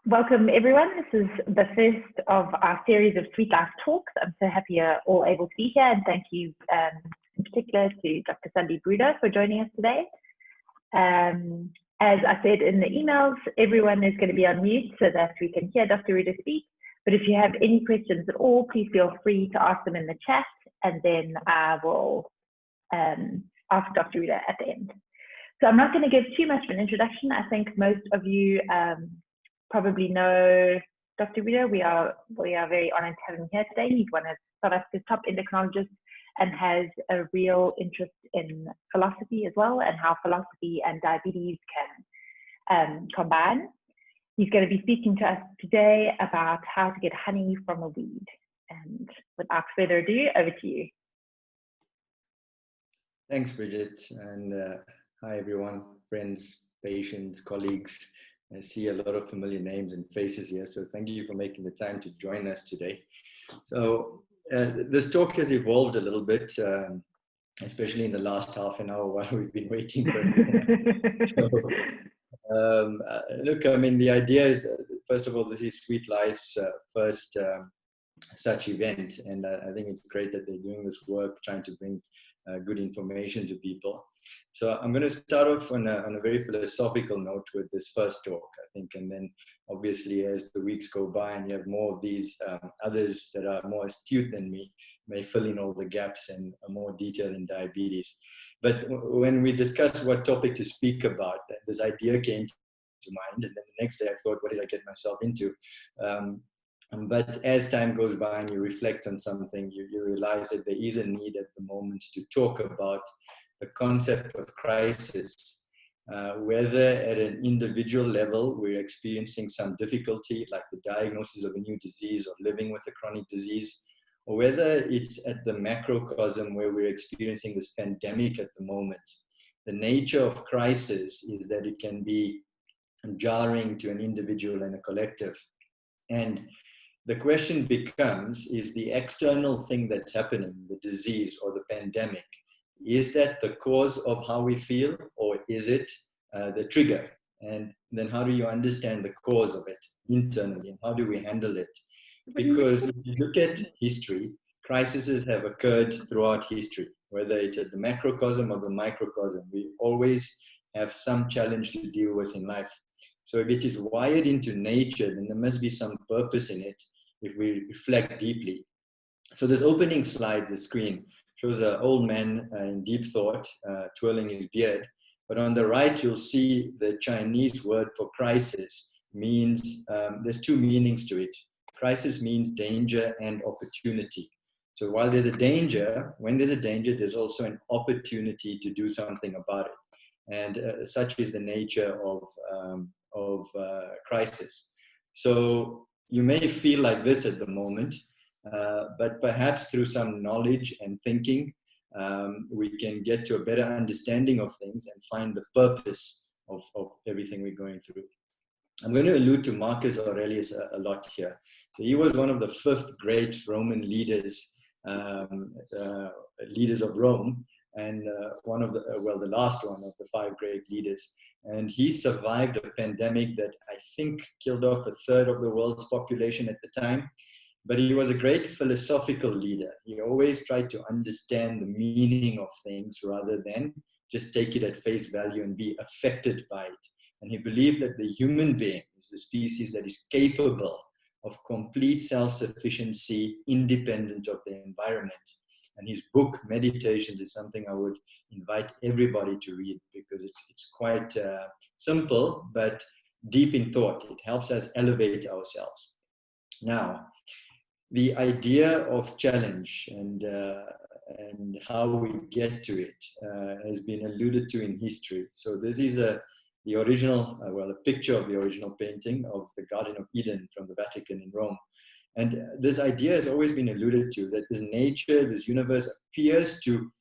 Welcome everyone. This is the first of our series of Sweet Life Talks. I'm so happy you're all able to be here, and thank you in particular to Dr. Sundeep Ruder for joining us today. As I said in the emails, everyone is going to be on mute so that we can hear Dr. Ruder speak. But if you have any questions at all, please feel free to ask them in the chat, and then I will ask Dr. Ruder at the end. So I'm not going to give too much of an introduction. I think most of you probably know Dr. Ruder. We are very honored to have him here today. He's one of South Africa's top endocrinologists and has a real interest in philosophy as well, and how philosophy and diabetes can combine. He's going to be speaking to us today about how to get honey from a weed. And without further ado, over to you. Thanks, Bridget. And hi, everyone, friends, patients, colleagues. I see a lot of familiar names and faces here, so thank you for making the time to join us today. So this talk has evolved a little bit, especially in the last half an hour while we've been waiting for it. So, look, I mean, the idea is, first of all, this is Sweet Life's first such event, and I think it's great that they're doing this work, trying to bring good information to people. So I'm going to start off on a very philosophical note with this first talk, I think, and then obviously as the weeks go by and you have more of these others that are more astute than me may fill in all the gaps and more detail in diabetes. But when we discussed what topic to speak about, this idea came to mind, and then the next day I thought, what did I get myself into? But as time goes by and you reflect on something, you realize that there is a need at the moment to talk about the concept of crisis, whether at an individual level we're experiencing some difficulty, like the diagnosis of a new disease or living with a chronic disease, or whether it's at the macrocosm where we're experiencing this pandemic at the moment. The nature of crisis is that it can be jarring to an individual and a collective. And the question becomes, is the external thing that's happening, the disease or the pandemic, is that the cause of how we feel, or is it the trigger? And then how do you understand the cause of it internally, and how do we handle it? Because if you look at history, crises have occurred throughout history, whether it's at the macrocosm or the microcosm. We always have some challenge to deal with in life. So if it is wired into nature, then there must be some purpose in it if we reflect deeply. So this opening slide, the screen, shows an old man in deep thought, twirling his beard. But on the right, you'll see the Chinese word for crisis means, there's two meanings to it. Crisis means danger and opportunity. So while there's a danger, when there's a danger, there's also an opportunity to do something about it. And such is the nature of crisis. So you may feel like this at the moment, but perhaps through some knowledge and thinking, we can get to a better understanding of things and find the purpose of everything we're going through. I'm going to allude to Marcus Aurelius a lot here. So he was one of the 5th great Roman leaders, leaders of Rome, and one of the last one of the 5 great leaders. And he survived a pandemic that I think killed off 1/3 of the world's population at the time. But he was a great philosophical leader. He always tried to understand the meaning of things rather than just take it at face value and be affected by it. And he believed that the human being is a species that is capable of complete self-sufficiency, independent of the environment. And his book, Meditations, is something I would invite everybody to read, because it's quite simple, but deep in thought. It helps us elevate ourselves. Now, the idea of challenge and how we get to it has been alluded to in history. So this is the original, a picture of the original painting of the Garden of Eden from the Vatican in Rome. And this idea has always been alluded to, that this nature, this universe appears to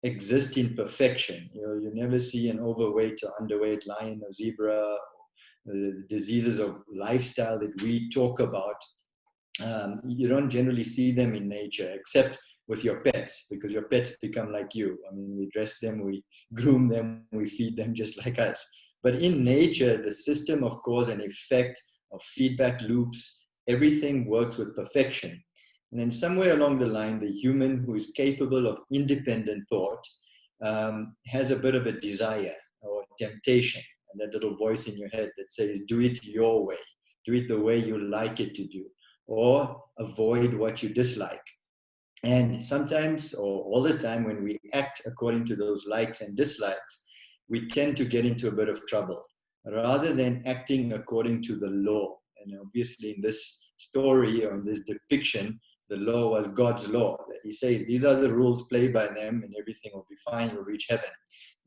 exist in perfection. You never see an overweight or underweight lion or zebra, or the diseases of lifestyle that we talk about. You don't generally see them in nature, except with your pets, because your pets become like you. I mean, we dress them, we groom them, we feed them just like us. But in nature, the system of cause and effect of feedback loops. Everything works with perfection. And then somewhere along the line, the human who is capable of independent thought has a bit of a desire or temptation, and that little voice in your head that says, do it your way, do it the way you like it to do, or avoid what you dislike. And sometimes, or all the time, when we act according to those likes and dislikes, we tend to get into a bit of trouble, rather than acting according to the law. And obviously in this story, or in this depiction, the law was God's law, that he says, these are the rules, play by them, and everything will be fine, you'll reach heaven.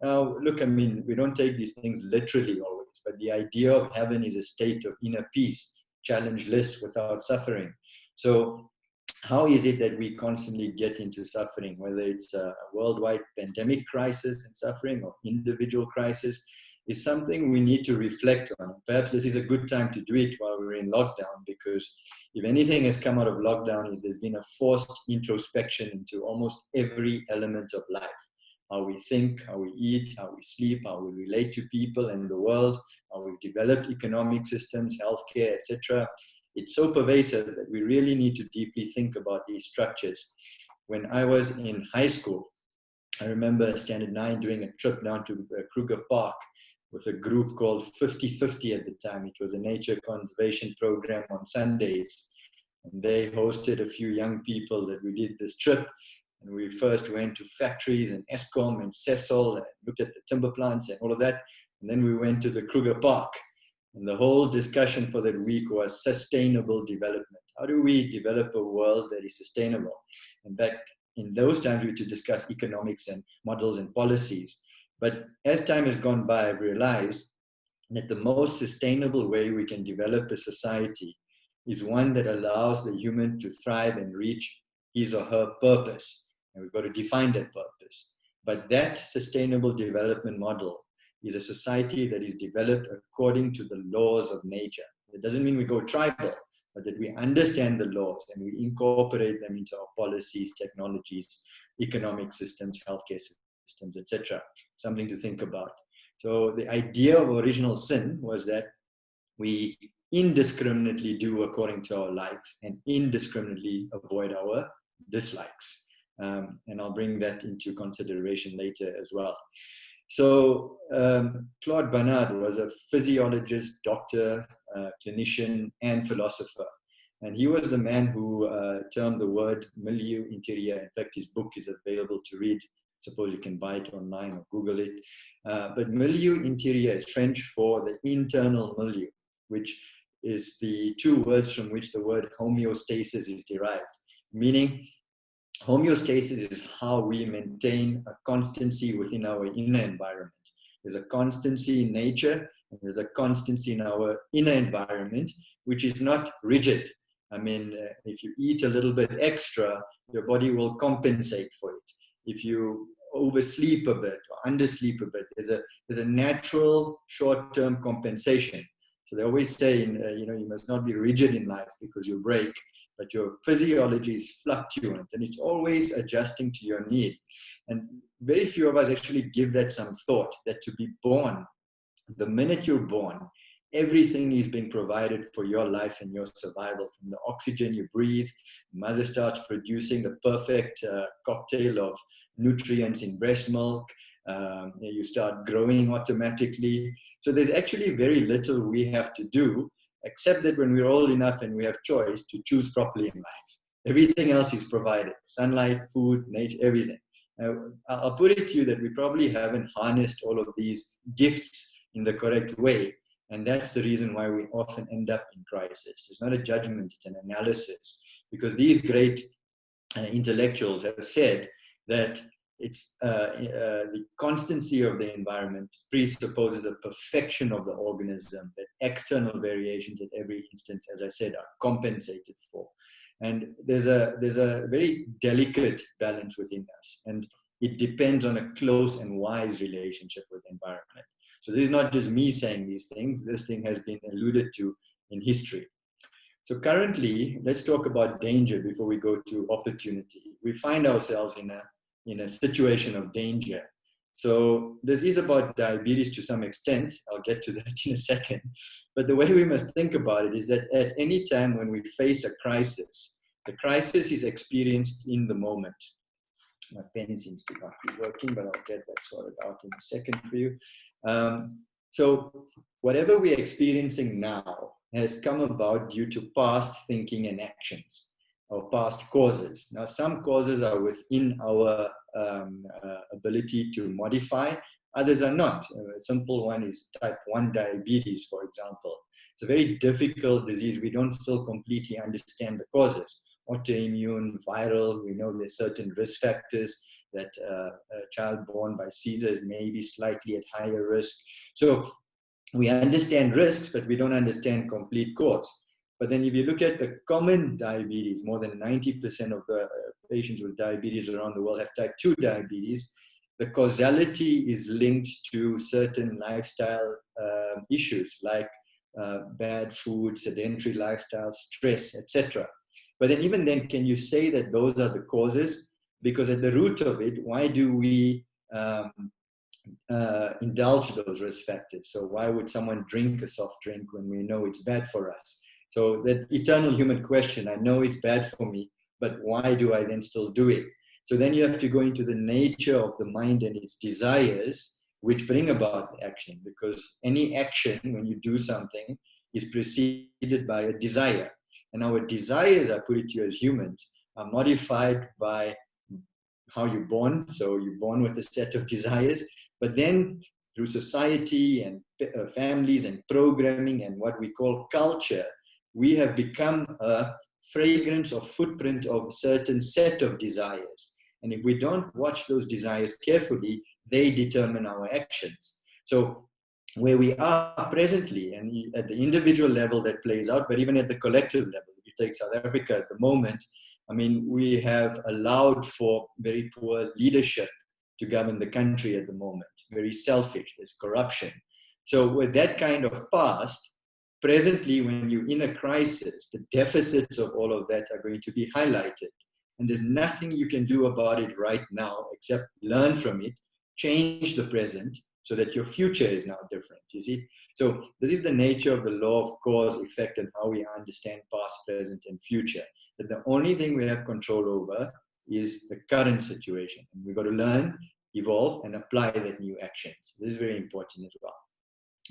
Now, look, I mean, we don't take these things literally always, but the idea of heaven is a state of inner peace, challengeless, without suffering. So how is it that we constantly get into suffering, whether it's a worldwide pandemic crisis and suffering, or individual crisis, is something we need to reflect on. Perhaps this is a good time to do it while we're in lockdown, because if anything has come out of lockdown, is there's been a forced introspection into almost every element of life. How we think, how we eat, how we sleep, how we relate to people and the world, how we've developed economic systems, healthcare, etc. It's so pervasive that we really need to deeply think about these structures. When I was in high school, I remember Standard 9 doing a trip down to the Kruger Park with a group called 50/50 at the time. It was a nature conservation program on Sundays. And they hosted a few young people that we did this trip. And we first went to factories and Eskom and Cecil and looked at the timber plants and all of that. And then we went to the Kruger Park. And the whole discussion for that week was sustainable development. How do we develop a world that is sustainable? And back in those times, we had to discuss economics and models and policies. But as time has gone by, I've realized that the most sustainable way we can develop a society is one that allows the human to thrive and reach his or her purpose. And we've got to define that purpose. But that sustainable development model is a society that is developed according to the laws of nature. It doesn't mean we go tribal, but that we understand the laws and we incorporate them into our policies, technologies, economic systems, healthcare systems, etc. Something to think about. So the idea of original sin was that we indiscriminately do according to our likes and indiscriminately avoid our dislikes. And I'll bring that into consideration later as well. So Claude Bernard was a physiologist, doctor, clinician, and philosopher. And he was the man who termed the word milieu interior. In fact, his book is available to read. Suppose you can buy it online or Google it. But milieu interior is French for the internal milieu, which is the two words from which the word homeostasis is derived. Meaning, homeostasis is how we maintain a constancy within our inner environment. There's a constancy in nature, and there's a constancy in our inner environment, which is not rigid. I mean, if you eat a little bit extra, your body will compensate for it. If you oversleep a bit or undersleep a bit, there's a natural short-term compensation. So they always say, you must not be rigid in life because you'll break, but your physiology is fluctuant and it's always adjusting to your need. And very few of us actually give that some thought, that to be born, the minute you're born, everything is being provided for your life and your survival. From the oxygen you breathe, mother starts producing the perfect cocktail of nutrients in breast milk. You start growing automatically. So there's actually very little we have to do, except that when we're old enough and we have choice to choose properly in life. Everything else is provided. Sunlight, food, nature, everything. I'll put it to you that we probably haven't harnessed all of these gifts in the correct way. And that's the reason why we often end up in crisis. It's not a judgment, it's an analysis. Because these great intellectuals have said that it's the constancy of the environment presupposes a perfection of the organism, that external variations at every instance, as I said, are compensated for. And there's a very delicate balance within us, and it depends on a close and wise relationship with the environment. So this is not just me saying these things. This thing has been alluded to in history. So currently, let's talk about danger before we go to opportunity. We find ourselves in a situation of danger. So this is about diabetes to some extent. I'll get to that in a second. But the way we must think about it is that at any time when we face a crisis, the crisis is experienced in the moment. My pen seems to not be working, but I'll get that sorted out in a second for you. So whatever we're experiencing now has come about due to past thinking and actions, or past causes. Now, some causes are within our ability to modify, others are not. A simple one is type 1 diabetes, for example. It's a very difficult disease. We don't still completely understand the causes. Autoimmune, viral, we know there's certain risk factors that a child born by Caesar may be slightly at higher risk. So we understand risks, but we don't understand complete cause. But then if you look at the common diabetes, more than 90% of the patients with diabetes around the world have type 2 diabetes. The causality is linked to certain lifestyle issues like bad food, sedentary lifestyle, stress, etc. But then even then, can you say that those are the causes? Because at the root of it, why do we indulge those risk factors? So why would someone drink a soft drink when we know it's bad for us? So that eternal human question, I know it's bad for me, but why do I then still do it? So then you have to go into the nature of the mind and its desires, which bring about the action, because any action, when you do something, is preceded by a desire. And our desires, I put it to you as humans, are modified by how you're born. So you're born with a set of desires, but then through society and families and programming and what we call culture, we have become a fragrance or footprint of a certain set of desires. And if we don't watch those desires carefully, they determine our actions. So where we are presently, and at the individual level that plays out, but even at the collective level, if you take South Africa at the moment, I mean, we have allowed for very poor leadership to govern the country at the moment, very selfish, there's corruption. So with that kind of past, presently, when you're in a crisis, the deficits of all of that are going to be highlighted. And there's nothing you can do about it right now, except learn from it, change the present, so that your future is now different, you see? So this is the nature of the law of cause, effect, and how we understand past, present, and future. That the only thing we have control over is the current situation. And we've got to learn, evolve, and apply that new action. So this is very important as well.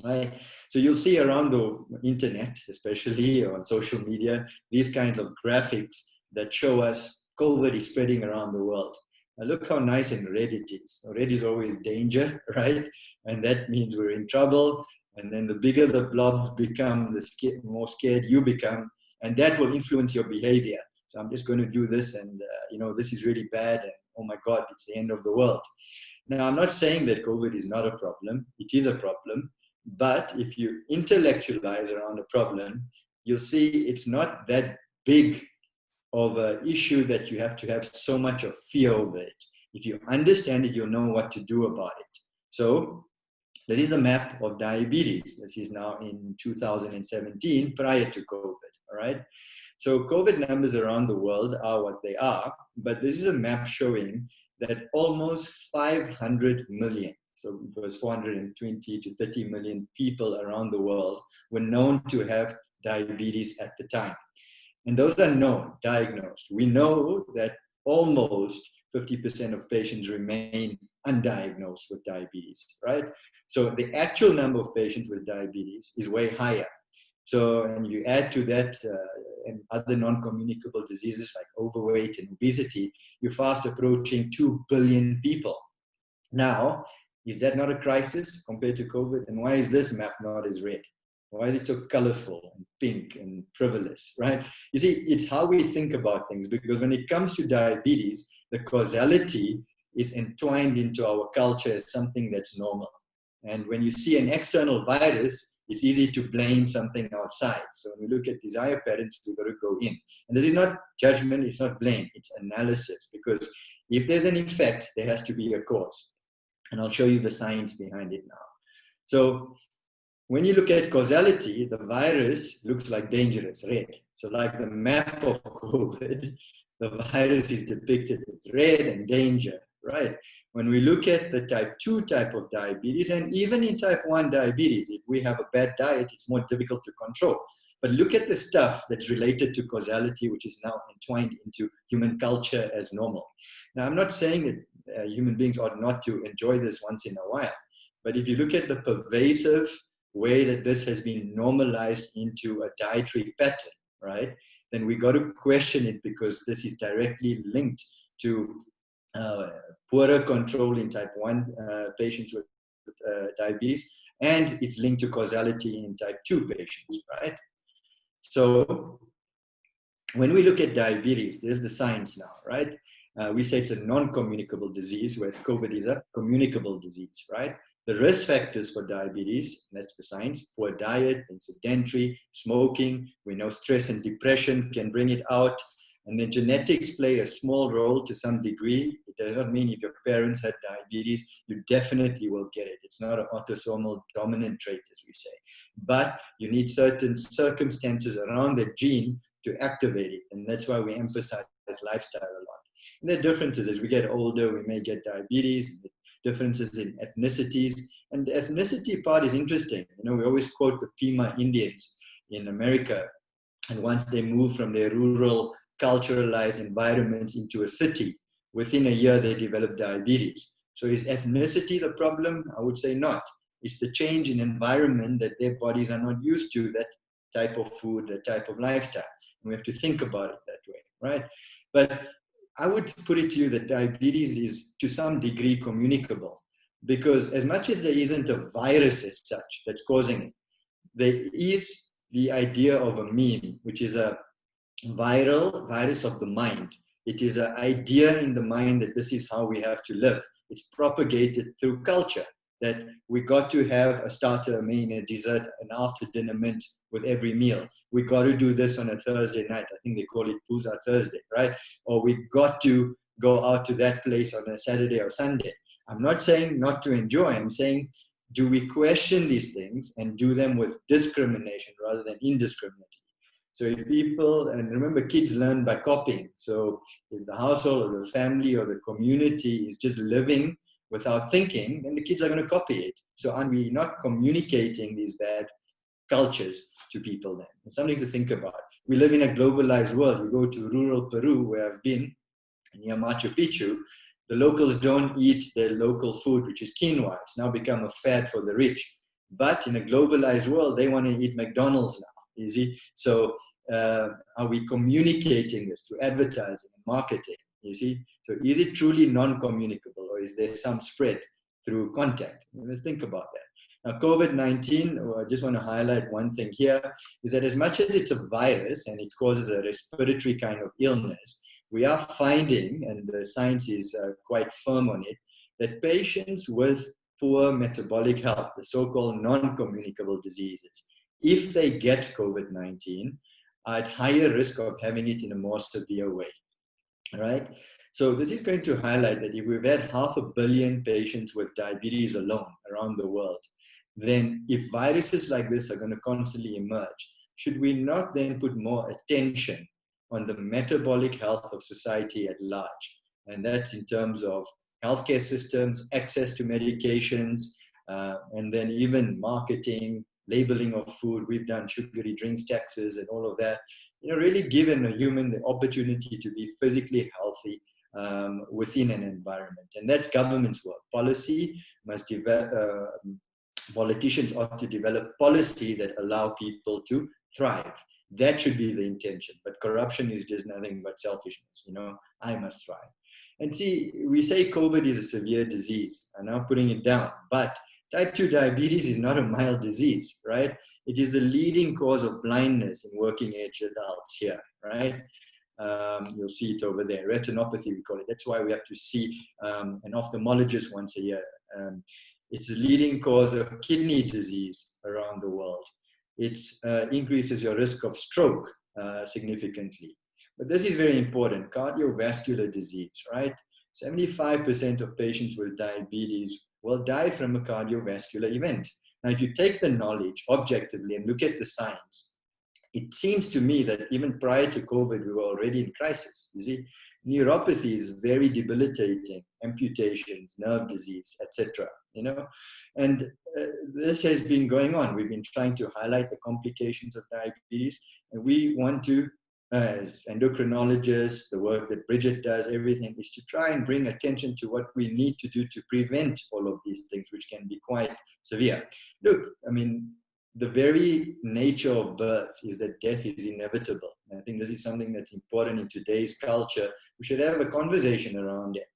Right? So you'll see around the internet, especially on social media, these kinds of graphics that show us COVID is spreading around the world. Now look how nice and red it is. Red is always danger, right? And that means we're in trouble. And then the bigger the blobs become, the more scared you become. And that will influence your behavior. So I'm just going to do this, and this is really bad, and oh my God, it's the end of the world. Now, I'm not saying that COVID is not a problem. It is a problem. But if you intellectualize around a problem, you'll see it's not that big of an issue that you have to have so much of fear over it. If you understand it, you'll know what to do about it. So this is the map of diabetes. This is now in 2017, prior to COVID, all right? So COVID numbers around the world are what they are, but this is a map showing that almost 500 million, so it was 420 to 30 million people around the world were known to have diabetes at the time. And those are known, diagnosed. We know that almost 50% of patients remain undiagnosed with diabetes, right? So the actual number of patients with diabetes is way higher. So, and you add to that and other non-communicable diseases like overweight and obesity, you're fast approaching 2 billion people. Now, is that not a crisis compared to COVID? And why is this map not as red? Why is it so colorful and pink and frivolous, right? You see, it's how we think about things, because when it comes to diabetes, the causality is entwined into our culture as something that's normal. And when you see an external virus, it's easy to blame something outside. So when we look at desire patterns, we've got to go in. And this is not judgment, it's not blame, it's analysis. Because if there's an effect, there has to be a cause. And I'll show you the science behind it now. So when you look at causality, the virus looks like dangerous, red. So like the map of COVID, the virus is depicted as red and danger. right? When we look at the type 2 type of diabetes, and even in type 1 diabetes, if we have a bad diet, it's more difficult to control. But look at the stuff that's related to causality, which is now entwined into human culture as normal. Now, I'm not saying that human beings ought not to enjoy this once in a while, but if you look at the pervasive way that this has been normalized into a dietary pattern, right, then we got to question it, because this is directly linked to poorer control in type 1 patients with diabetes, and it's linked to causality in type 2 patients, right? So when we look at diabetes, there's the science now, right? We say it's a non-communicable disease, whereas COVID is a communicable disease, right? The risk factors for diabetes, that's the science: poor diet, sedentary, smoking. We know stress and depression can bring it out. And then genetics play a small role to some degree. It does not mean if your parents had diabetes, you definitely will get it. It's not an autosomal dominant trait, as we say. But you need certain circumstances around the gene to activate it. And that's why we emphasize lifestyle a lot. And there are differences. As we get older, we may get diabetes, differences in ethnicities. And the ethnicity part is interesting. You know, we always quote the Pima Indians in America. And once they move from their rural, culturalized environments into a city, within a year they develop diabetes. So is ethnicity the problem? I would say not. It's the change in environment that their bodies are not used to, that type of food, that type of lifestyle. And we have to think about it that way, right? But I would put it to you that diabetes is to some degree communicable, because as much as there isn't a virus as such that's causing it, there is the idea of a meme, which is a viral virus of the mind. It is an idea in the mind that this is how we have to live. It's propagated through culture, that we got to have a starter, a main, a dessert, an after dinner mint with every meal. We got to do this on a Thursday night. I think they call it Puza Thursday, right? Or we got to go out to that place on a Saturday or Sunday. I'm not saying not to enjoy. I'm saying, do we question these things and do them with discrimination rather than indiscriminate? So if people, and remember, kids learn by copying. So if the household or the family or the community is just living without thinking, then the kids are going to copy it. So are we not communicating these bad cultures to people then? It's something to think about. We live in a globalized world. You go to rural Peru, where I've been, near Machu Picchu, the locals don't eat their local food, which is quinoa. It's now become a fad for the rich. But in a globalized world, they want to eat McDonald's now. You see? So are we communicating this through advertising and marketing? You see? So is it truly non-communicable, or is there some spread through contact? Let's think about that. Now, COVID-19, I just want to highlight one thing here, is that as much as it's a virus and it causes a respiratory kind of illness, we are finding, and the science is quite firm on it, that patients with poor metabolic health, the so-called non-communicable diseases, if they get COVID-19, are at higher risk of having it in a more severe way, right? So this is going to highlight that if we've had 500 million patients with diabetes alone around the world, then if viruses like this are going to constantly emerge, should we not then put more attention on the metabolic health of society at large? And that's in terms of healthcare systems, access to medications, and then even marketing, labeling of food. We've done sugary drinks taxes and all of that. You know, really given a human the opportunity to be physically healthy within an environment. And that's government's work. Policy must develop, politicians ought to develop policy that allow people to thrive. That should be the intention. But corruption is just nothing but selfishness. You know, I must thrive. And see, we say COVID is a severe disease. I'm now putting it down. But type 2 diabetes is not a mild disease, right? It is the leading cause of blindness in working age adults here, right? You'll see it over there. Retinopathy, we call it. That's why we have to see an ophthalmologist once a year. It's the leading cause of kidney disease around the world. It increases your risk of stroke significantly. But this is very important, cardiovascular disease, right? 75% of patients with diabetes will die from a cardiovascular event. Now, if you take the knowledge objectively and look at the science, it seems to me that even prior to COVID, we were already in crisis. You see, Neuropathy is very debilitating, amputations, nerve disease, etc. And this has been going on. We've been trying to highlight the complications of diabetes, and we want to, as endocrinologists, the work that Bridget does, everything is to try and bring attention to what we need to do to prevent all of these things, which can be quite severe. Look, I mean, the very nature of birth is that death is inevitable. And I think this is something that's important in today's culture. We should have a conversation around it.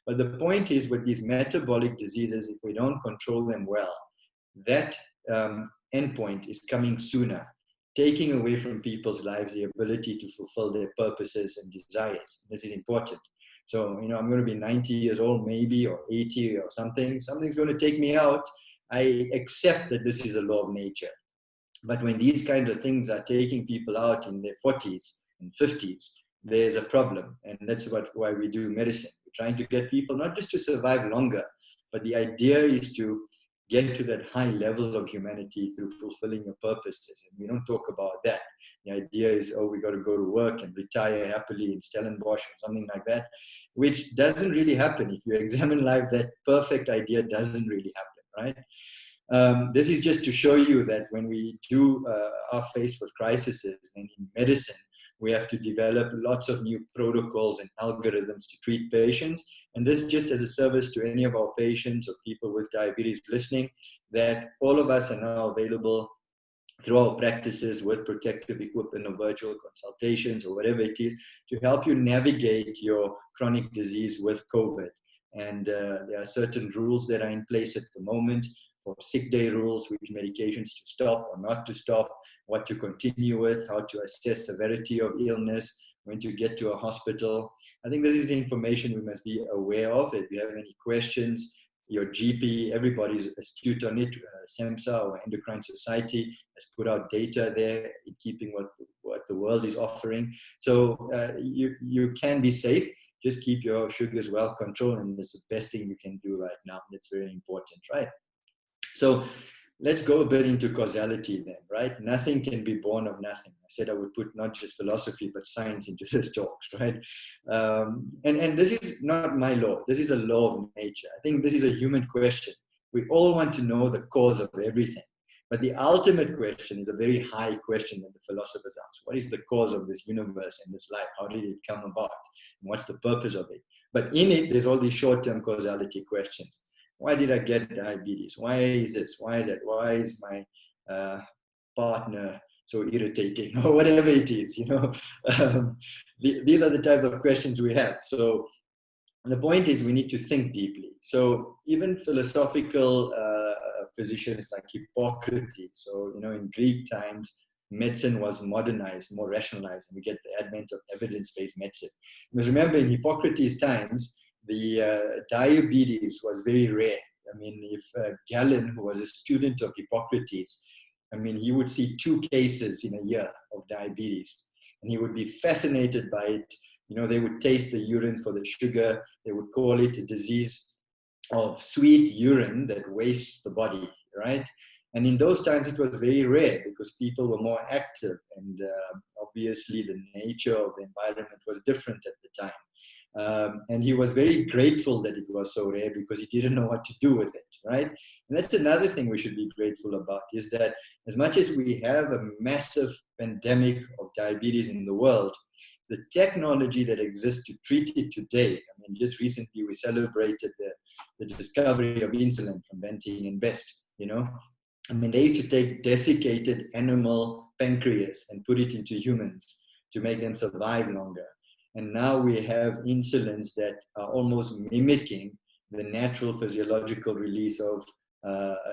But the point is, with these metabolic diseases, if we don't control them well, that endpoint is coming sooner, taking away from people's lives the ability to fulfill their purposes and desires. This is important. So, I'm going to be 90 years old, maybe, or 80 or something. Something's going to take me out. I accept that this is a law of nature. But when these kinds of things are taking people out in their 40s and 50s, there's a problem. And that's why we do medicine. We're trying to get people not just to survive longer, but the idea is to get to that high level of humanity through fulfilling your purposes. And we don't talk about that. The idea is, we got to go to work and retire happily in Stellenbosch or something like that, which doesn't really happen. If you examine life, that perfect idea doesn't really happen, right? This is just to show you that when we are faced with crises, and in medicine, we have to develop lots of new protocols and algorithms to treat patients. And this is just as a service to any of our patients or people with diabetes listening, that all of us are now available through our practices with protective equipment or virtual consultations or whatever it is, to help you navigate your chronic disease with COVID. And there are certain rules that are in place at the moment for sick day rules, which medications to stop or not to stop, what to continue with, how to assess severity of illness, when to get to a hospital. I think this is information we must be aware of. If you have any questions, your GP, everybody's astute on it. SEMDSA or Endocrine Society has put out data there in keeping what the world is offering. So you can be safe. Just keep your sugars well controlled, and that's the best thing you can do right now. That's very important, right? So let's go a bit into causality then, right? Nothing can be born of nothing. I said I would put not just philosophy, but science into this talk, right? And this is not my law. This is a law of nature. I think this is a human question. We all want to know the cause of everything. But the ultimate question is a very high question that the philosophers ask. What is the cause of this universe and this life? How did it come about? And what's the purpose of it? But in it, there's all these short-term causality questions. Why did I get diabetes? Why is this? Why is that? Why is my partner so irritating? Or whatever it is, these are the types of questions we have. So the point is we need to think deeply. So even philosophical physicians like Hippocrates, so, in Greek times, medicine was modernized, more rationalized, and we get the advent of evidence-based medicine. Because remember, in Hippocrates' times, the diabetes was very rare. I mean, if Galen, who was a student of Hippocrates, he would see 2 cases in a year of diabetes, and he would be fascinated by it. They would taste the urine for the sugar. They would call it a disease of sweet urine that wastes the body, right? And in those times, it was very rare because people were more active, and obviously the nature of the environment was different at the time. And he was very grateful that it was so rare because he didn't know what to do with it, right? And that's another thing we should be grateful about, is that as much as we have a massive pandemic of diabetes in the world, the technology that exists to treat it today, just recently we celebrated the discovery of insulin from Benting and Best, they used to take desiccated animal pancreas and put it into humans to make them survive longer. And now we have insulins that are almost mimicking the natural physiological release of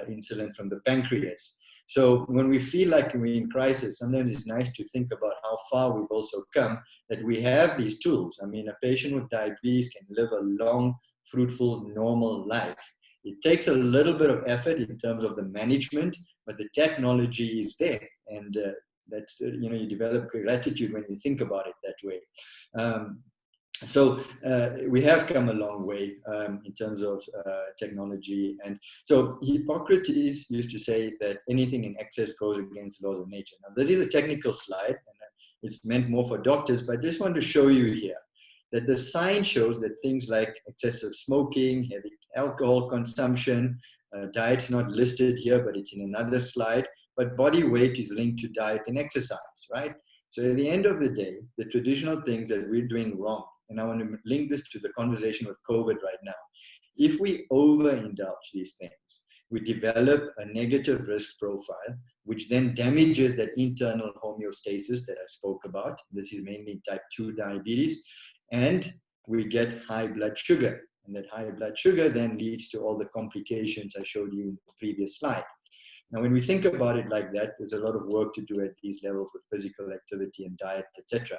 insulin from the pancreas. So when we feel like we're in crisis, sometimes it's nice to think about how far we've also come, that we have these tools. A patient with diabetes can live a long, fruitful, normal life. It takes a little bit of effort in terms of the management, but the technology is there. And that's, you develop gratitude when you think about it that way. So we have come a long way in terms of technology. And so Hippocrates used to say that anything in excess goes against the laws of nature. Now, this is a technical slide, and it's meant more for doctors, but I just want to show you here that the science shows that things like excessive smoking, heavy alcohol consumption, diet's not listed here, but it's in another slide, but body weight is linked to diet and exercise, right? So at the end of the day, the traditional things that we're doing wrong, and I want to link this to the conversation with COVID right now. If we overindulge these things, we develop a negative risk profile, which then damages that internal homeostasis that I spoke about. This is mainly type 2 diabetes. And we get high blood sugar. And that high blood sugar then leads to all the complications I showed you in the previous slide. Now, when we think about it like that, there's a lot of work to do at these levels with physical activity and diet, etc.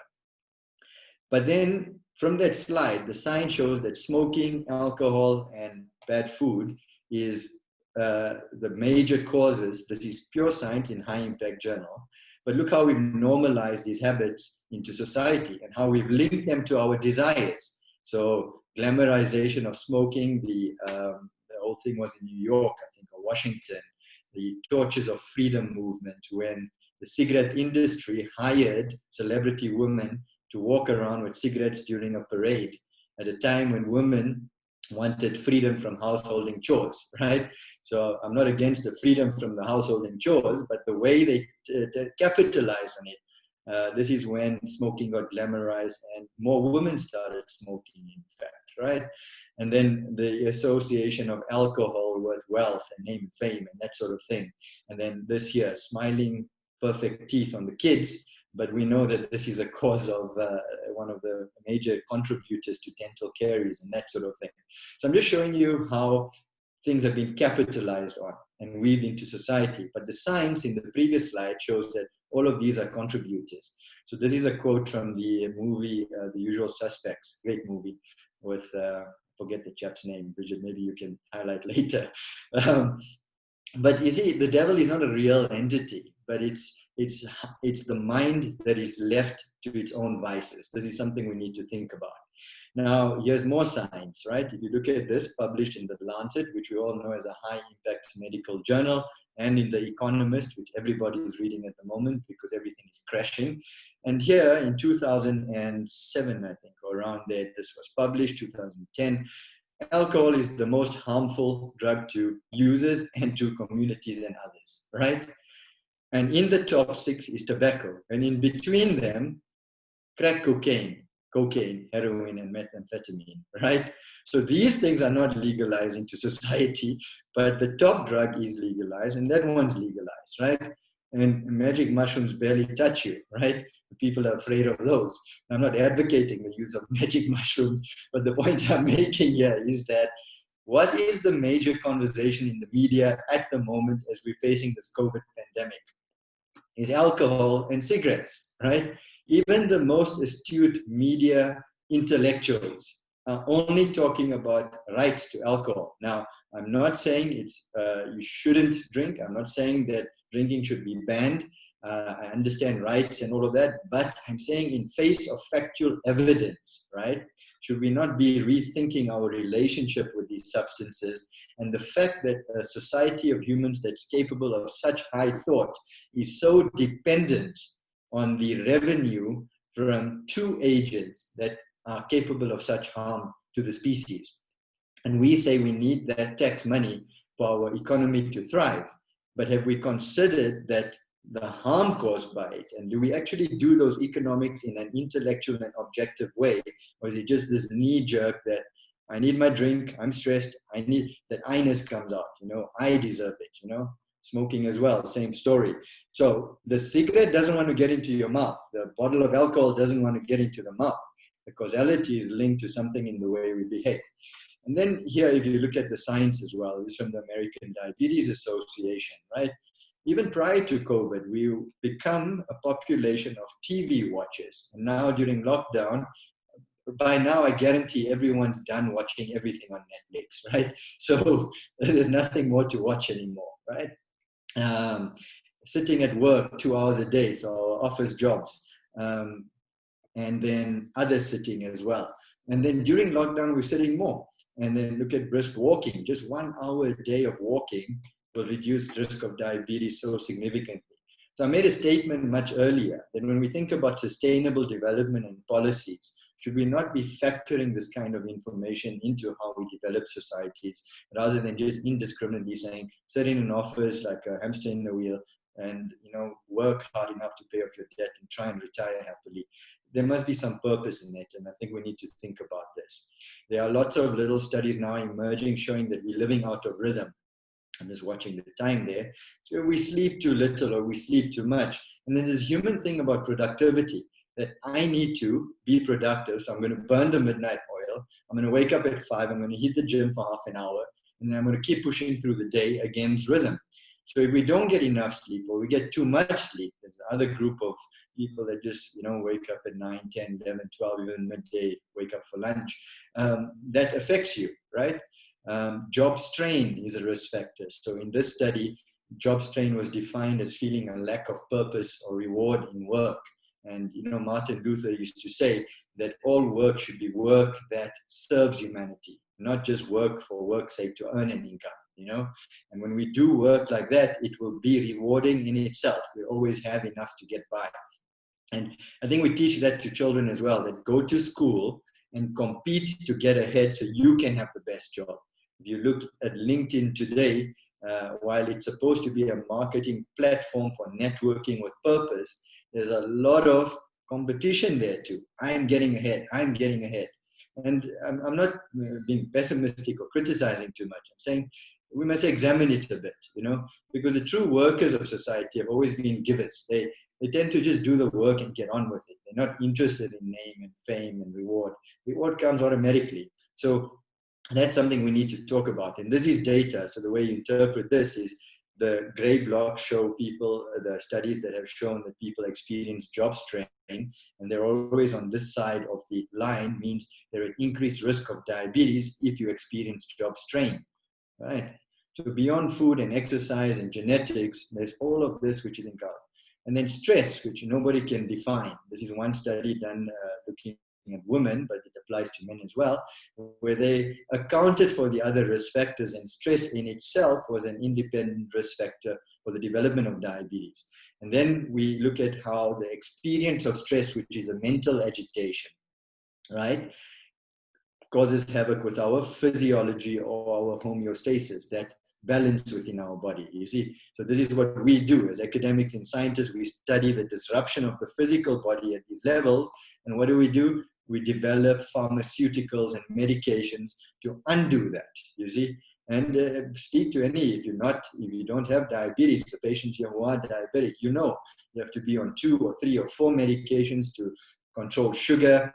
But then from that slide, the science shows that smoking, alcohol, and bad food is the major causes. This is pure science in high impact journal. But look how we've normalized these habits into society and how we've linked them to our desires. So glamorization of smoking, the whole thing was in New York, I think, or Washington, the Torches of Freedom movement, when the cigarette industry hired celebrity women to walk around with cigarettes during a parade at a time when women wanted freedom from householding chores, right? So I'm not against the freedom from the householding chores, but the way they capitalized on it, this is when smoking got glamorized and more women started smoking, in fact, right? And then the association of alcohol with wealth and name and fame and that sort of thing. And then this year, smiling perfect teeth on the kids, but we know that this is a cause of one of the major contributors to dental caries and that sort of thing. So I'm just showing you how things have been capitalized on and weaved into society. But the science in the previous slide shows that all of these are contributors. So this is a quote from the movie, The Usual Suspects, great movie with, forget the chap's name, Bridget, maybe you can highlight later. But you see, the devil is not a real entity, but it's the mind that is left to its own vices. This is something we need to think about. Now, here's more science, right? If you look at this, published in The Lancet, which we all know as a high-impact medical journal, and in The Economist, which everybody is reading at the moment because everything is crashing. And here in 2007, I think, or around there, this was published, 2010, alcohol is the most harmful drug to users and to communities and others, right? And in the top 6 is tobacco. And in between them, crack cocaine, heroin, and methamphetamine, right? So these things are not legalized into society, but the top drug is legalized, and that one's legalized, right? And magic mushrooms barely touch you, right? People are afraid of those. I'm not advocating the use of magic mushrooms, but the point I'm making here is that what is the major conversation in the media at the moment as we're facing this COVID pandemic? Is alcohol and cigarettes, right? Even the most astute media intellectuals are only talking about rights to alcohol. Now, I'm not saying it's you shouldn't drink. I'm not saying that drinking should be banned. I understand rights and all of that, but I'm saying in face of factual evidence, right? Should we not be rethinking our relationship with these substances and the fact that a society of humans that's capable of such high thought is so dependent on the revenue from 2 agents that are capable of such harm to the species. And we say we need that tax money for our economy to thrive. But have we considered that the harm caused by it? And do we actually do those economics in an intellectual and objective way? Or is it just this knee-jerk that I need my drink, I'm stressed, I need that I-ness comes out, you know, I deserve it, you know? Smoking as well, same story. So the cigarette doesn't want to get into your mouth. The bottle of alcohol doesn't want to get into the mouth. The causality is linked to something in the way we behave. And then here, if you look at the science as well, this is from the American Diabetes Association, right? Even prior to COVID, we become a population of TV watchers. And now during lockdown, by now I guarantee everyone's done watching everything on Netflix, right? So there's nothing more to watch anymore, right? Sitting at work 2 hours a day, so office jobs, and then others sitting as well. And then during lockdown, we're sitting more. And then look at brisk walking. Just 1 hour a day of walking will reduce risk of diabetes so significantly. So I made a statement much earlier that when we think about sustainable development and policies, Should we not be factoring this kind of information into how we develop societies, rather than just indiscriminately saying, sit in an office like a hamster in the wheel and, you know, work hard enough to pay off your debt and try and retire happily? There must be some purpose in it, and I think we need to think about this. There are lots of little studies now emerging showing that we're living out of rhythm. I'm just watching the time there. So we sleep too little or we sleep too much. And then this human thing about productivity, that I need to be productive. So I'm going to burn the midnight oil. I'm going to wake up at 5. I'm going to hit the gym for half an hour. And then I'm going to keep pushing through the day against rhythm. So if we don't get enough sleep or we get too much sleep, there's another group of people that just, you know, wake up at 9, 10, 11, 12, even midday, wake up for lunch. That affects you, right? Job strain is a risk factor. So in this study, job strain was defined as feeling a lack of purpose or reward in work. And, you know, Martin Luther used to say that all work should be work that serves humanity, not just work for work's sake to earn an income, you know. And when we do work like that, it will be rewarding in itself. We always have enough to get by. And I think we teach that to children as well, that go to school and compete to get ahead so you can have the best job. If you look at LinkedIn today, while it's supposed to be a marketing platform for networking with purpose, there's a lot of competition there too. I'm getting ahead. I'm getting ahead. And I'm not being pessimistic or criticizing too much. I'm saying we must examine it a bit, you know, because the true workers of society have always been givers. They tend to just do the work and get on with it. They're not interested in name and fame and reward. Reward comes automatically. So that's something we need to talk about. And this is data. So the way you interpret this is the gray blocks show people, the studies that have shown that people experience job strain, and they're always on this side of the line, means they're at increased risk of diabetes if you experience job strain, right? So beyond food and exercise and genetics, there's all of this which is involved. And then stress, which nobody can define. This is one study done looking at women, but it applies to men as well, where they accounted for the other risk factors, and stress in itself was an independent risk factor for the development of diabetes. And then we look at how the experience of stress, which is a mental agitation, right, causes havoc with our physiology or our homeostasis, that balance within our body, you see. So this is what we do as academics and scientists. We study the disruption of the physical body at these levels, and what do? We develop pharmaceuticals and medications to undo that, you see. And speak to any, if you don't have diabetes, the patients here who are diabetic, you know, you have to be on 2 or 3 or 4 medications to control sugar.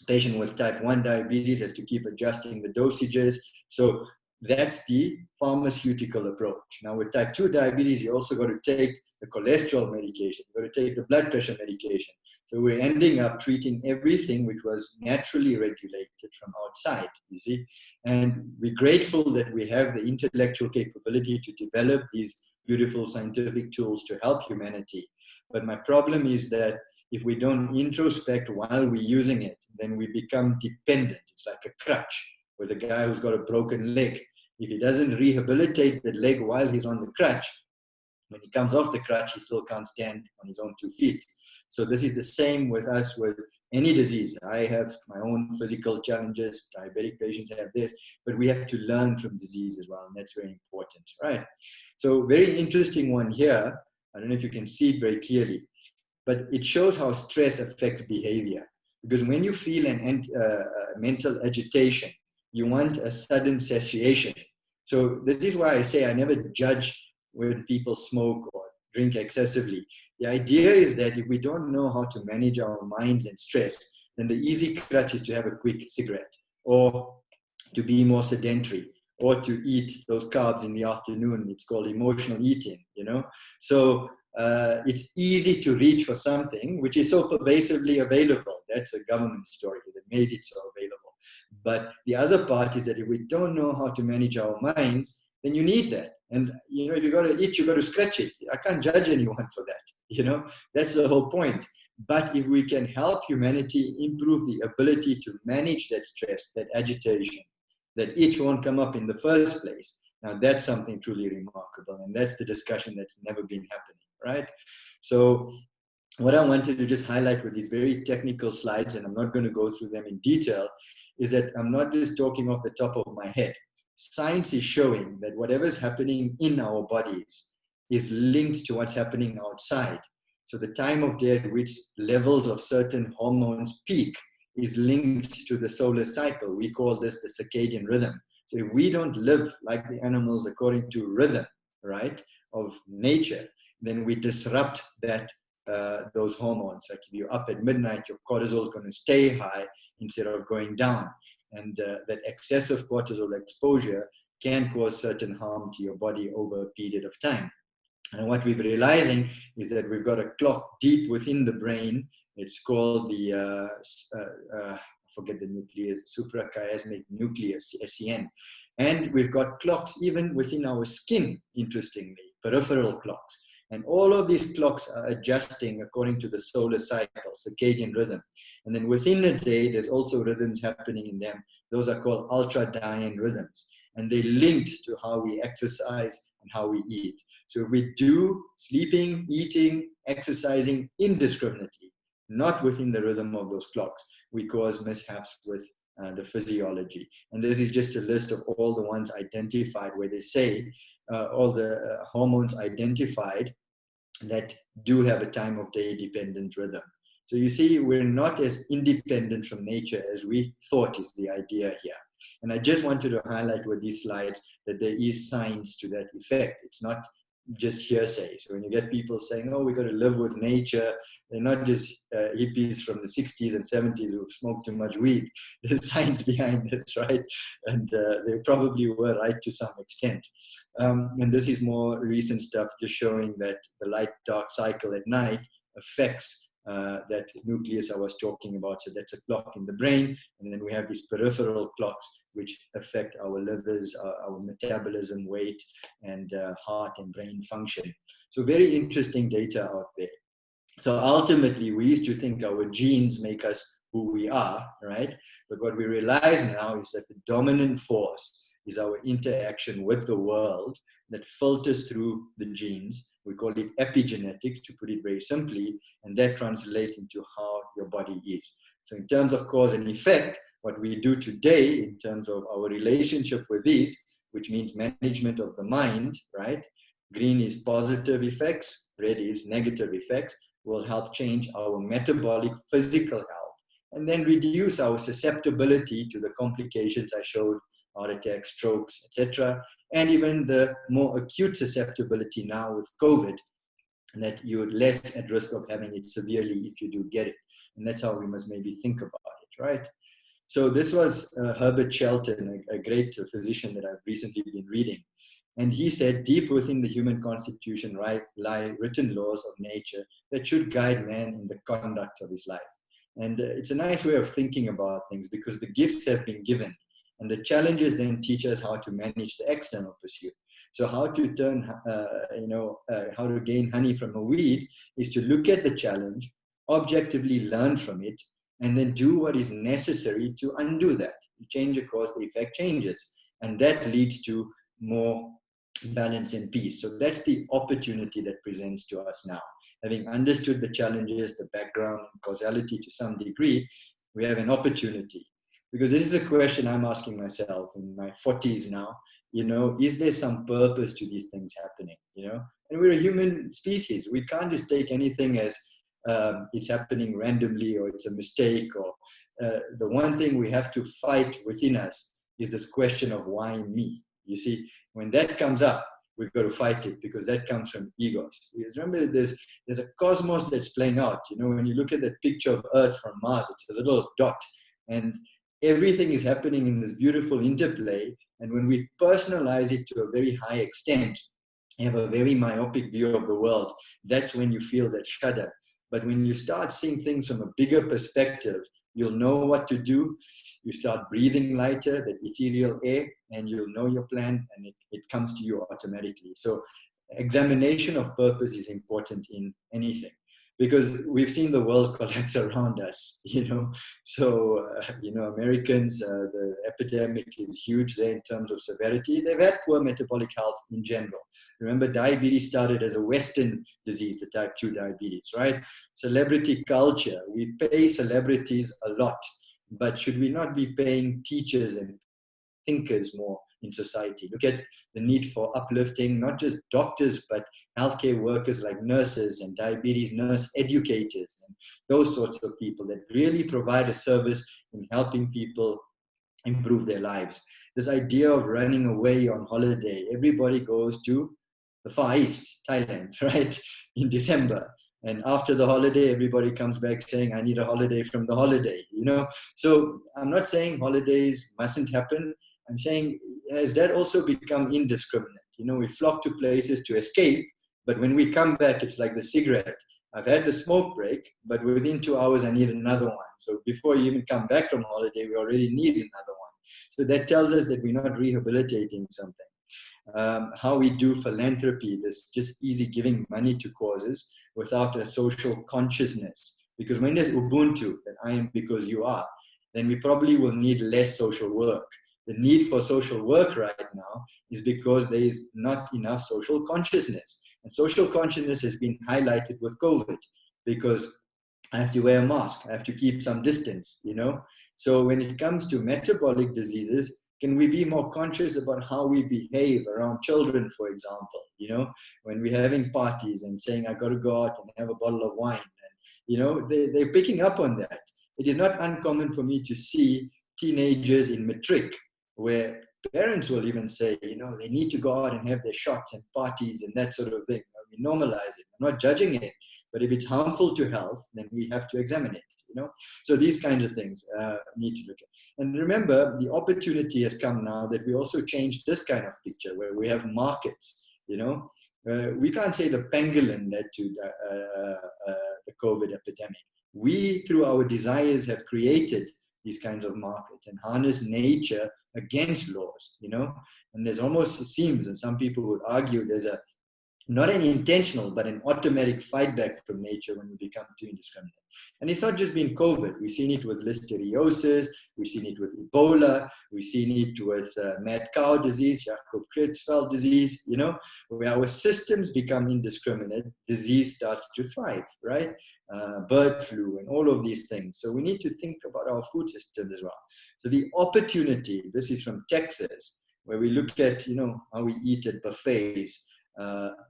Patient with type 1 diabetes has to keep adjusting the dosages. So that's the pharmaceutical approach. Now with type 2 diabetes, you also got to take the cholesterol medication, you got to take the blood pressure medication. So we're ending up treating everything which was naturally regulated from outside, you see. And we're grateful that we have the intellectual capability to develop these beautiful scientific tools to help humanity. But my problem is that if we don't introspect while we're using it, then we become dependent. It's like a crutch with a guy who's got a broken leg. If he doesn't rehabilitate the leg while he's on the crutch, when he comes off the crutch, he still can't stand on his own 2 feet. So this is the same with us with any disease. I have my own physical challenges, diabetic patients have this, but we have to learn from disease as well, and that's very important, right? So very interesting one here. I don't know if you can see it very clearly, but it shows how stress affects behavior. Because when you feel an mental agitation, you want a sudden satiation. So this is why I say I never judge when people smoke or drink excessively. The idea is that if we don't know how to manage our minds and stress, then the easy crutch is to have a quick cigarette, or to be more sedentary, or to eat those carbs in the afternoon. It's called emotional eating, you know. So it's easy to reach for something which is so pervasively available. That's a government story that made it so available. But the other part is that if we don't know how to manage our minds, then you need that. And, you know, if you got to eat, you got to scratch it. I can't judge anyone for that, you know. That's the whole point. But if we can help humanity improve the ability to manage that stress, that agitation, that itch won't come up in the first place, now that's something truly remarkable. And that's the discussion that's never been happening, right? So what I wanted to just highlight with these very technical slides, and I'm not going to go through them in detail, is that I'm not just talking off the top of my head. Science is showing that whatever is happening in our bodies is linked to what's happening outside. So the time of day at which levels of certain hormones peak is linked to the solar cycle. We call this the circadian rhythm. So if we don't live like the animals according to rhythm, right, of nature, then we disrupt that those hormones. Like if you're up at midnight, your cortisol is going to stay high instead of going down. And that excessive cortisol exposure can cause certain harm to your body over a period of time. And what we're realizing is that we've got a clock deep within the brain. It's called the, I forget the nucleus, suprachiasmatic nucleus, SEM. And we've got clocks even within our skin, interestingly, peripheral clocks. And all of these clocks are adjusting according to the solar cycle, circadian rhythm. And then within a day, there's also rhythms happening in them. Those are called ultradian rhythms. And they're linked to how we exercise and how we eat. So if we do sleeping, eating, exercising indiscriminately, not within the rhythm of those clocks, we cause mishaps with the physiology. And this is just a list of all the ones identified where they say all the hormones identified that do have a time of day dependent rhythm. So you see, we're not as independent from nature as we thought is the idea here. And I just wanted to highlight with these slides that there is science to that effect. It's not just hearsay. So when you get people saying, oh, we got to live with nature, they're not just hippies from the 60s and 70s who smoked too much weed. There's science behind this, right? And they probably were right to some extent. And this is more recent stuff just showing that the light-dark cycle at night affects that nucleus I was talking about. So that's a clock in the brain. And then we have these peripheral clocks which affect our livers, our metabolism, weight, and heart and brain function. So very interesting data out there. So ultimately, we used to think our genes make us who we are, right? But what we realize now is that the dominant force is our interaction with the world that filters through the genes. We call it epigenetics, to put it very simply, and that translates into how your body is. So in terms of cause and effect, what we do today in terms of our relationship with these, which means management of the mind, right? Green is positive effects, red is negative effects, will help change our metabolic physical health and then reduce our susceptibility to the complications I showed, heart attacks, strokes, etc. And even the more acute susceptibility now with COVID, that you're less at risk of having it severely if you do get it. And that's how we must maybe think about it, right? So this was Herbert Shelton, a great physician that I've recently been reading. And he said, deep within the human constitution lie written laws of nature that should guide man in the conduct of his life. And it's a nice way of thinking about things because the gifts have been given. And the challenges then teach us how to manage the external pursuit. So how to turn, how to gain honey from a weed is to look at the challenge, objectively learn from it, and then do what is necessary to undo that. You change a cause, the effect changes. And that leads to more balance and peace. So that's the opportunity that presents to us now. Having understood the challenges, the background, causality to some degree, we have an opportunity. Because this is a question I'm asking myself in my 40s now, is there some purpose to these things happening, And we're a human species. We can't just take anything as it's happening randomly or it's a mistake. Or the one thing we have to fight within us is this question of why me? You see, when that comes up, we've got to fight it because that comes from egos. Because remember, there's a cosmos that's playing out. When you look at that picture of Earth from Mars, it's a little dot. And everything is happening in this beautiful interplay. And when we personalize it to a very high extent, you have a very myopic view of the world. That's when you feel that shudder. But when you start seeing things from a bigger perspective, you'll know what to do. You start breathing lighter, that ethereal air, and you'll know your plan, and it comes to you automatically. So examination of purpose is important in anything. because we've seen the world collapse around us, So, Americans, the epidemic is huge there in terms of severity. They've had poor metabolic health in general. Remember, diabetes started as a Western disease, the type 2 diabetes, right? Celebrity culture, we pay celebrities a lot, but should we not be paying teachers and thinkers more in society? Look at the need for uplifting, not just doctors, but healthcare workers like nurses and diabetes nurse educators and those sorts of people that really provide a service in helping people improve their lives. This idea of running away on holiday, everybody goes to the Far East, Thailand, right, in December. And after the holiday, everybody comes back saying, I need a holiday from the holiday, So I'm not saying holidays mustn't happen. I'm saying, has that also become indiscriminate? We flock to places to escape, but when we come back, it's like the cigarette. I've had the smoke break, but within 2 hours, I need another one. So before you even come back from holiday, we already need another one. So that tells us that we're not rehabilitating something. How we do philanthropy, this just easy giving money to causes without a social consciousness. Because when there's Ubuntu, that I am because you are, then we probably will need less social work. The need for social work right now is because there is not enough social consciousness. And social consciousness has been highlighted with COVID because I have to wear a mask, I have to keep some distance, So when it comes to metabolic diseases, can we be more conscious about how we behave around children, for example, when we're having parties and saying, I got to go out and have a bottle of wine. And, they're picking up on that. It is not uncommon for me to see teenagers in matric where parents will even say, they need to go out and have their shots and parties and that sort of thing. We normalize it. I'm not judging it, but if it's harmful to health, then we have to examine it, So these kinds of things need to look at. And remember, the opportunity has come now that we also change this kind of picture where we have markets, we can't say the pangolin led to the COVID epidemic. We, through our desires, have created these kinds of markets and harness nature against laws, and there's almost, it seems, and some people would argue there's not an intentional, but an automatic fight back from nature when we become too indiscriminate. And it's not just been COVID. We've seen it with listeriosis. We've seen it with Ebola. We've seen it with mad cow disease, Jakob-Creutzfeldt disease, where our systems become indiscriminate, disease starts to thrive, right? Bird flu and all of these things. So we need to think about our food system as well. So the opportunity, this is from Texas, where we look at, how we eat at buffets,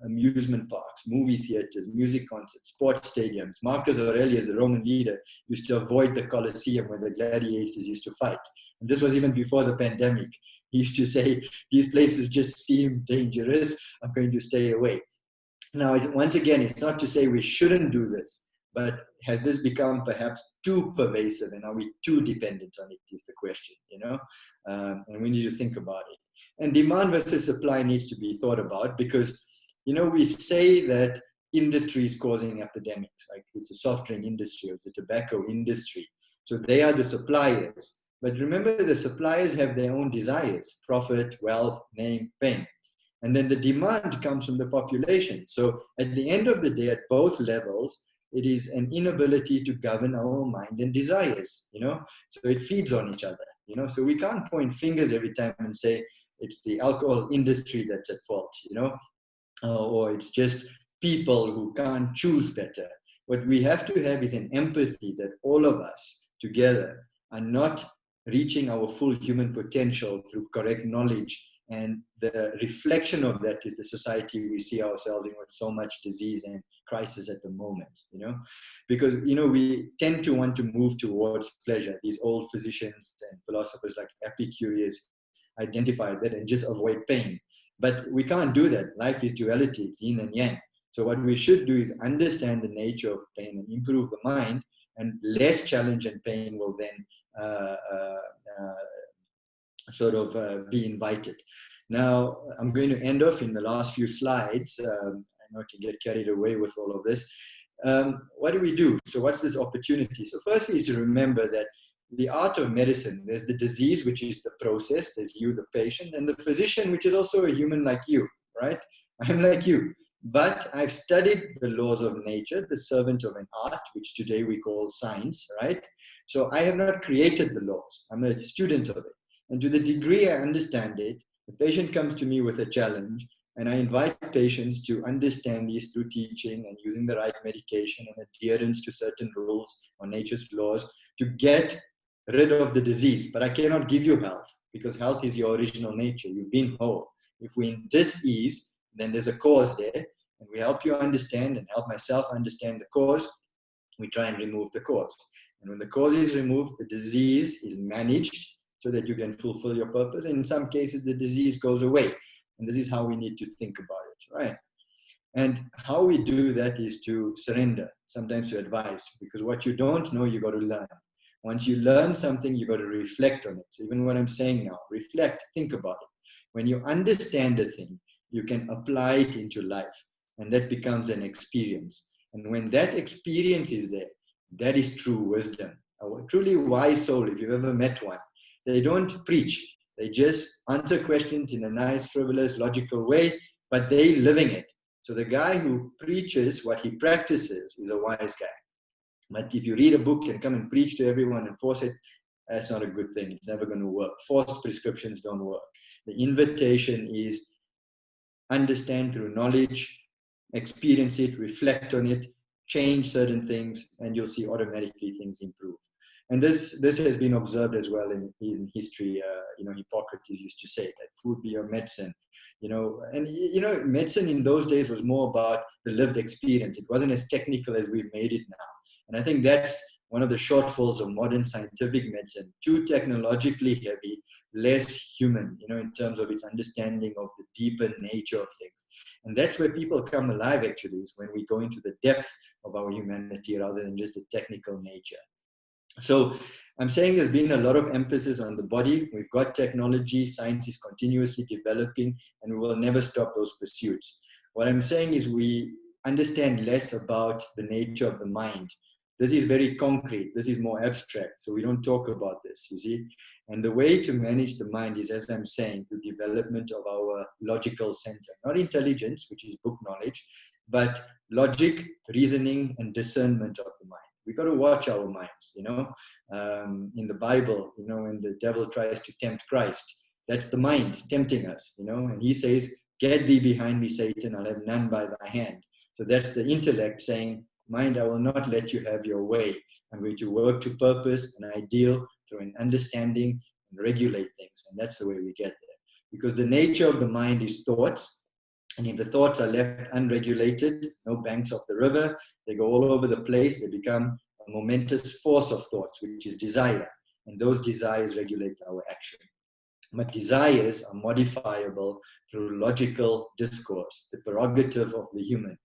amusement parks, movie theaters, music concerts, sports stadiums. Marcus Aurelius, the Roman leader, used to avoid the Colosseum where the gladiators used to fight. And this was even before the pandemic. He used to say, these places just seem dangerous. I'm going to stay away. Now, once again, it's not to say we shouldn't do this, but has this become perhaps too pervasive and are we too dependent on it is the question, and we need to think about it. And demand versus supply needs to be thought about because, we say that industry is causing epidemics, like it's the soft drink industry or the tobacco industry. So they are the suppliers. But remember, the suppliers have their own desires, profit, wealth, name, fame. And then the demand comes from the population. So at the end of the day, at both levels, it is an inability to govern our mind and desires, So it feeds on each other, So we can't point fingers every time and say, it's the alcohol industry that's at fault, or it's just people who can't choose better. What we have to have is an empathy that all of us together are not reaching our full human potential through correct knowledge. And the reflection of that is the society we see ourselves in with so much disease and crisis at the moment, because, we tend to want to move towards pleasure. These old physicians and philosophers like Epicurus identify that and just avoid pain. But we can't do that. Life is duality, it's yin and yang. So what we should do is understand the nature of pain and improve the mind, and less challenge and pain will then be invited. Now, I'm going to end off in the last few slides. I know I can get carried away with all of this. What do we do? So what's this opportunity? So firstly is to remember that the art of medicine, there's the disease, which is the process, there's you, the patient, and the physician, which is also a human like you, right? I'm like you. But I've studied the laws of nature, the servant of an art, which today we call science, right? So I have not created the laws. I'm a student of it. And to the degree I understand it, the patient comes to me with a challenge, and I invite patients to understand these through teaching and using the right medication and adherence to certain rules or nature's laws to get rid of the disease. But I cannot give you health, because health is your original nature. You've been whole. If we're in dis-ease, then there's a cause there, and we help you understand and help myself understand the cause. We try and remove the cause. And when the cause is removed, the disease is managed so that you can fulfill your purpose. And in some cases, the disease goes away. And this is how we need to think about it, right? And how we do that is to surrender, sometimes to advice, because what you don't know, you got to learn. Once you learn something, you got to reflect on it. So even what I'm saying now, reflect, think about it. When you understand a thing, you can apply it into life, and that becomes an experience. And when that experience is there, that is true wisdom. A truly wise soul, if you've ever met one, they don't preach. They just answer questions in a nice, frivolous, logical way, but they're living it. So the guy who preaches what he practices is a wise guy. But if you read a book and come and preach to everyone and force it, that's not a good thing. It's never going to work. Forced prescriptions don't work. The invitation is understand through knowledge, experience it, reflect on it, change certain things, and you'll see automatically things improve. And this has been observed as well in history. Hippocrates used to say that food be your medicine. And medicine in those days was more about the lived experience. It wasn't as technical as we've made it now. And I think that's one of the shortfalls of modern scientific medicine. Too technologically heavy, less human, in terms of its understanding of the deeper nature of things. And that's where people come alive, actually, is when we go into the depth of our humanity rather than just the technical nature. So I'm saying there's been a lot of emphasis on the body. We've got technology, science is continuously developing, and we will never stop those pursuits. What I'm saying is we understand less about the nature of the mind. This is very concrete. This is more abstract. So we don't talk about this, you see. And the way to manage the mind is, as I'm saying, the development of our logical center. Not intelligence, which is book knowledge, but logic, reasoning, and discernment of the mind. We got to watch our minds, in the Bible, when the devil tries to tempt Christ, that's the mind tempting us, and he says, get thee behind me, Satan, I'll have none by thy hand. So that's the intellect saying, mind, I will not let you have your way. I'm going to work to purpose and ideal through an understanding and regulate things. And that's the way we get there. Because the nature of the mind is thoughts. And if the thoughts are left unregulated, no banks of the river, they go all over the place, they become a momentous force of thoughts, which is desire. And those desires regulate our action. But desires are modifiable through logical discourse, the prerogative of the human.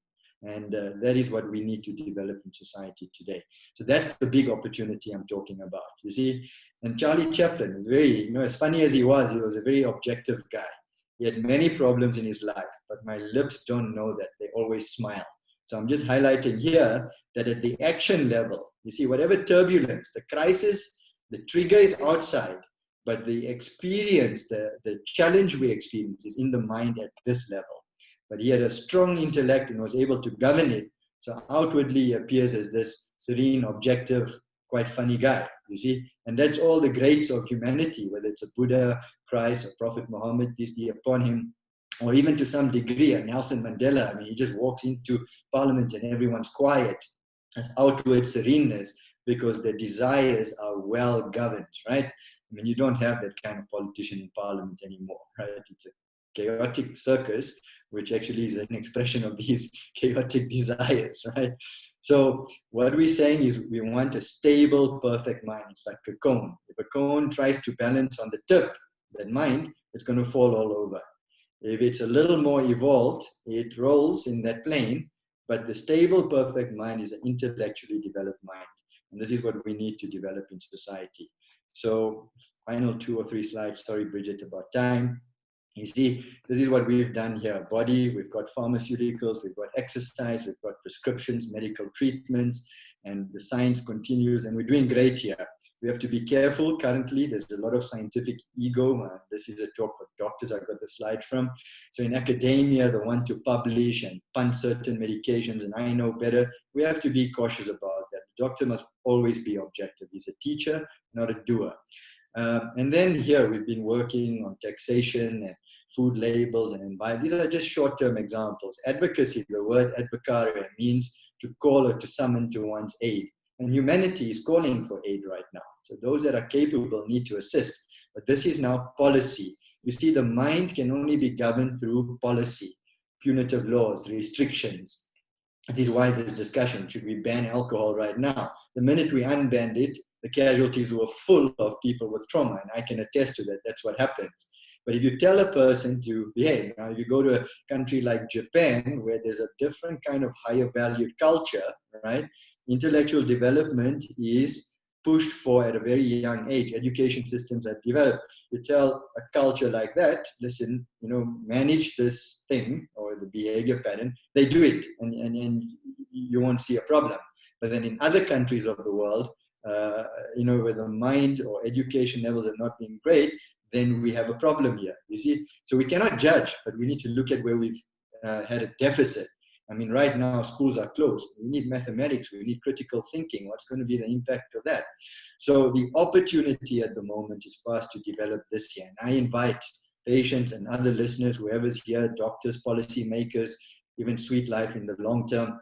And that is what we need to develop in society today. So that's the big opportunity I'm talking about, you see. And Charlie Chaplin is very, as funny as he was a very objective guy. He had many problems in his life, but my lips don't know that. They always smile. So I'm just highlighting here that at the action level, you see, whatever turbulence, the crisis, the trigger is outside, but the experience, the challenge we experience is in the mind at this level. But he had a strong intellect and was able to govern it. So outwardly he appears as this serene, objective, quite funny guy, you see. And that's all the greats of humanity, whether it's a Buddha, Christ, or Prophet Muhammad, peace be upon him, or even to some degree, a Nelson Mandela. I mean, he just walks into parliament and everyone's quiet. That's outward sereneness because their desires are well governed, right? I mean, you don't have that kind of politician in parliament anymore, right? It's a chaotic circus, which actually is an expression of these chaotic desires, right? So what we're saying is we want a stable, perfect mind. It's like a cone. If a cone tries to balance on the tip, that mind, it's going to fall all over. If it's a little more evolved, it rolls in that plane, but the stable, perfect mind is an intellectually developed mind. And this is what we need to develop in society. So final 2 or 3 slides, sorry, Bridget, about time. You see, this is what we've done here. Body, we've got pharmaceuticals, we've got exercise, we've got prescriptions, medical treatments, and the science continues, and we're doing great here. We have to be careful. Currently, there's a lot of scientific ego. This is a talk for doctors. I got the slide from. So in academia, the one to publish and punt certain medications, and I know better. We have to be cautious about that. The doctor must always be objective. He's a teacher, not a doer. And then here we've been working on taxation and food labels and environment. These are just short-term examples. Advocacy, the word advocare means to call or to summon to one's aid. And humanity is calling for aid right now. So those that are capable need to assist. But this is now policy. You see, the mind can only be governed through policy, punitive laws, restrictions. It is why this discussion, should we ban alcohol right now? The minute we unbanned it, the casualties were full of people with trauma, and I can attest to that. That's what happens. But if you tell a person to behave, now if you go to a country like Japan, where there's a different kind of higher valued culture, right? Intellectual development is pushed for at a very young age. Education systems are developed. You tell a culture like that, listen, manage this thing or the behavior pattern, they do it, and you won't see a problem. But then in other countries of the world, where the mind or education levels have not been great, then we have a problem here, you see. So we cannot judge, but we need to look at where we've had a deficit. I mean, right now schools are closed. We need mathematics, we need critical thinking. What's going to be the impact of that? So the opportunity at the moment is for us to develop this here. And I invite patients and other listeners, whoever's here, doctors, policymakers, even Sweet Life in the long term,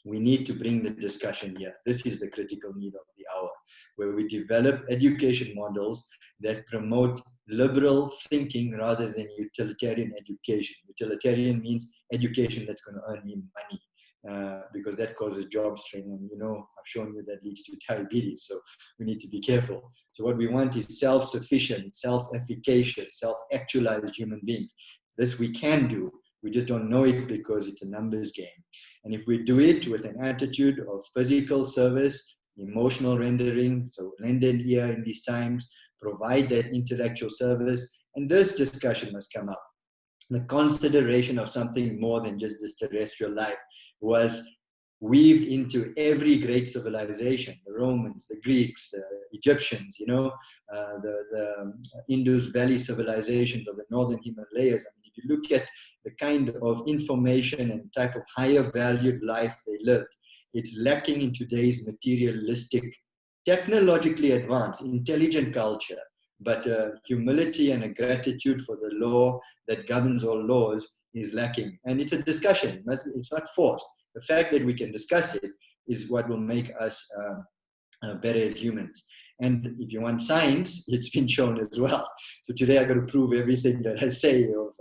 we need to bring the discussion here. This is the critical need of the hour, where we develop education models that promote liberal thinking rather than utilitarian education. Utilitarian means education that's going to earn me money, because that causes job strain. And I've shown you that leads to diabetes. So we need to be careful. So what we want is self-sufficient, self-efficacious, self-actualized human beings. This we can do. We just don't know it because it's a numbers game. And if we do it with an attitude of physical service, emotional rendering, so lend an ear in these times, provide that intellectual service, and this discussion must come up. The consideration of something more than just this terrestrial life was weaved into every great civilization, the Romans, the Greeks, the Egyptians, the Indus Valley civilizations of the northern Himalayas. I mean, if you look at the kind of information and type of higher valued life they lived, it's lacking in today's materialistic, technologically advanced, intelligent culture, but humility and a gratitude for the law that governs all laws is lacking. And it's a discussion, it's not forced. The fact that we can discuss it is what will make us better as humans. And if you want science, it's been shown as well. So today I got to prove everything that I say of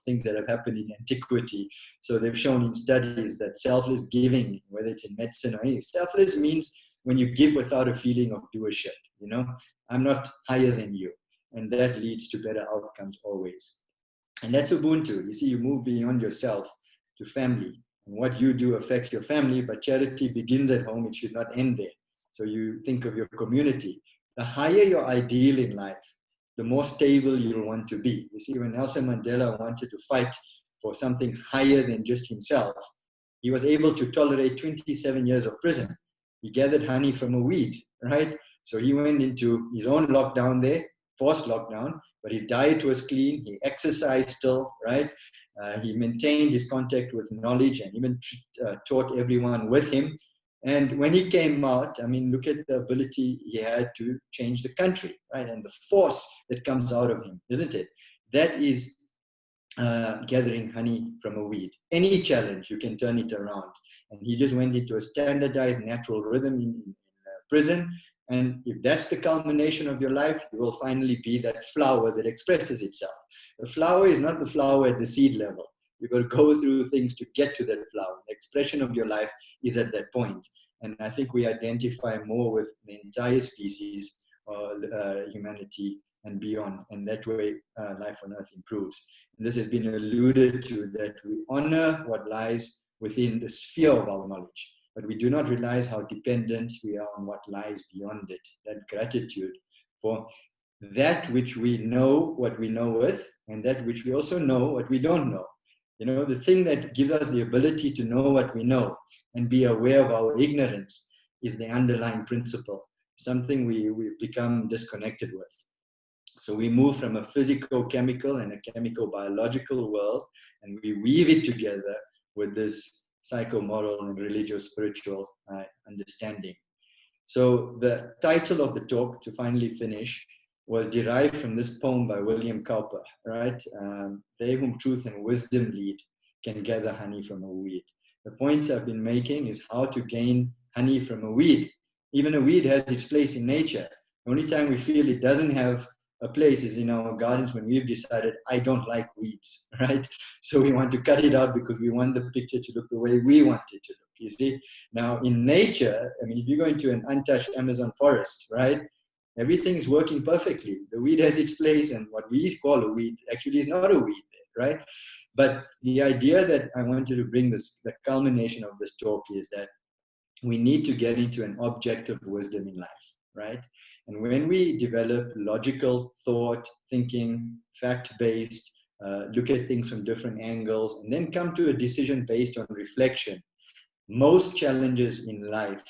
things that have happened in antiquity. So they've shown in studies that selfless giving, whether it's in medicine or anything, selfless means when you give without a feeling of doership. I'm not higher than you. And that leads to better outcomes always. And that's Ubuntu. You see, you move beyond yourself to family. And what you do affects your family, but charity begins at home. It should not end there. So you think of your community. The higher your ideal in life, the more stable you'll want to be. You see, when Nelson Mandela wanted to fight for something higher than just himself, he was able to tolerate 27 years of prison. He gathered honey from a weed, right? So he went into his own lockdown there, forced lockdown, but his diet was clean. He exercised still, right? He maintained his contact with knowledge and even taught everyone with him. And when he came out, I mean, look at the ability he had to change the country, right? And the force that comes out of him, isn't it? That is gathering honey from a weed. Any challenge, you can turn it around. And he just went into a standardized natural rhythm in prison. And if that's the culmination of your life, you will finally be that flower that expresses itself. The flower is not the flower at the seed level. You've got to go through things to get to that flower. The expression of your life is at that point. And I think we identify more with the entire species, humanity, and beyond. And that way, life on Earth improves. And this has been alluded to, that we honor what lies within the sphere of our knowledge, but we do not realize how dependent we are on what lies beyond it. That gratitude for that which we know what we know with, and that which we also know what we don't know. The thing that gives us the ability to know what we know and be aware of our ignorance is the underlying principle. something we've become disconnected with. So we move from a physical-chemical and a chemical-biological world, and we weave it together with this psychomoral and religious-spiritual understanding. So the title of the talk, to finally finish, was derived from this poem by William Cowper, right? They whom truth and wisdom lead can gather honey from a weed. The point I've been making is how to gain honey from a weed. Even a weed has its place in nature. The only time we feel it doesn't have a place is in our gardens when we've decided, I don't like weeds, right? So we want to cut it out because we want the picture to look the way we want it to look, you see? Now in nature, I mean, if you go into an untouched Amazon forest, right? Everything is working perfectly. The weed has its place, and what we call a weed actually is not a weed, right? But the idea that I wanted to bring this, the culmination of this talk, is that we need to get into an objective wisdom in life, right? And when we develop logical thought, thinking, fact-based, look at things from different angles, and then come to a decision based on reflection, most challenges in life,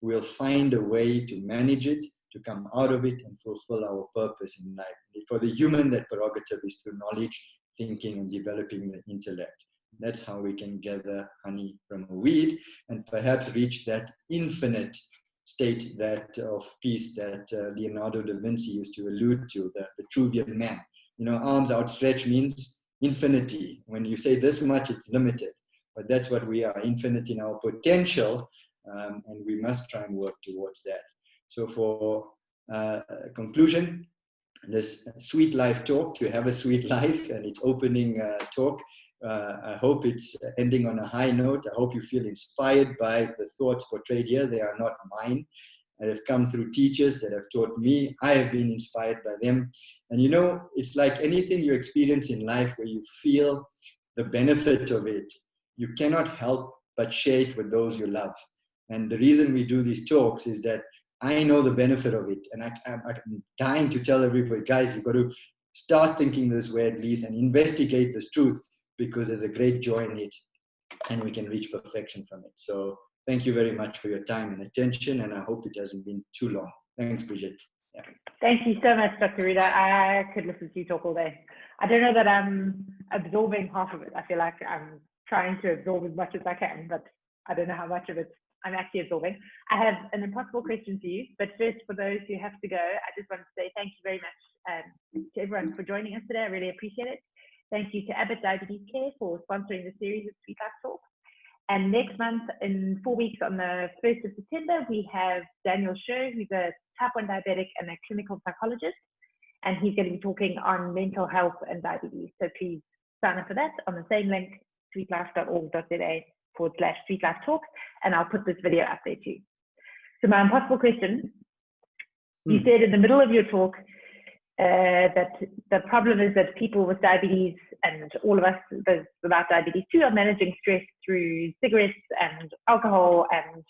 we'll find a way to manage it, to come out of it and fulfill our purpose in life. For the human, that prerogative is to knowledge, thinking, and developing the intellect. That's how we can gather honey from a weed and perhaps reach that infinite state that of peace that Leonardo da Vinci used to allude to, the Vitruvian man. You know, arms outstretched means infinity. When you say this much, it's limited. But that's what we are, infinite in our potential, and we must try and work towards that. So for conclusion, this sweet life talk, to have a sweet life, and its opening talk, I hope it's ending on a high note. I hope you feel inspired by the thoughts portrayed here. They are not mine. They've come through teachers that have taught me. I have been inspired by them. And you know, it's like anything you experience in life where you feel the benefit of it, you cannot help but share it with those you love. And the reason we do these talks is that I know the benefit of it. And I'm dying to tell everybody, guys, you've got to start thinking this way at least and investigate this truth, because there's a great joy in it and we can reach perfection from it. So thank you very much for your time and attention, and I hope it hasn't been too long. Thanks, Bridget. Yeah. Thank you so much, Dr. Ruder. I could listen to you talk all day. I don't know that I'm absorbing half of it. I feel like I'm trying to absorb as much as I can, but I don't know how much of it I'm actually absorbing. I have an impossible question for you, but first, for those who have to go, I just want to say thank you very much to everyone for joining us today. I really appreciate it. Thank you to Abbott Diabetes Care for sponsoring the series of Sweet Life Talks. And next month, in 4 weeks, on the 1st of September, we have Daniel Scher, who's a type 1 diabetic and a clinical psychologist. And he's going to be talking on mental health and diabetes. So please sign up for that on the same link, sweetlife.org.za/sweetlifetalk. And I'll put this video up there too. So my impossible question, you said in the middle of your talk, that the problem is that people with diabetes, and all of us those without diabetes too, are managing stress through cigarettes and alcohol and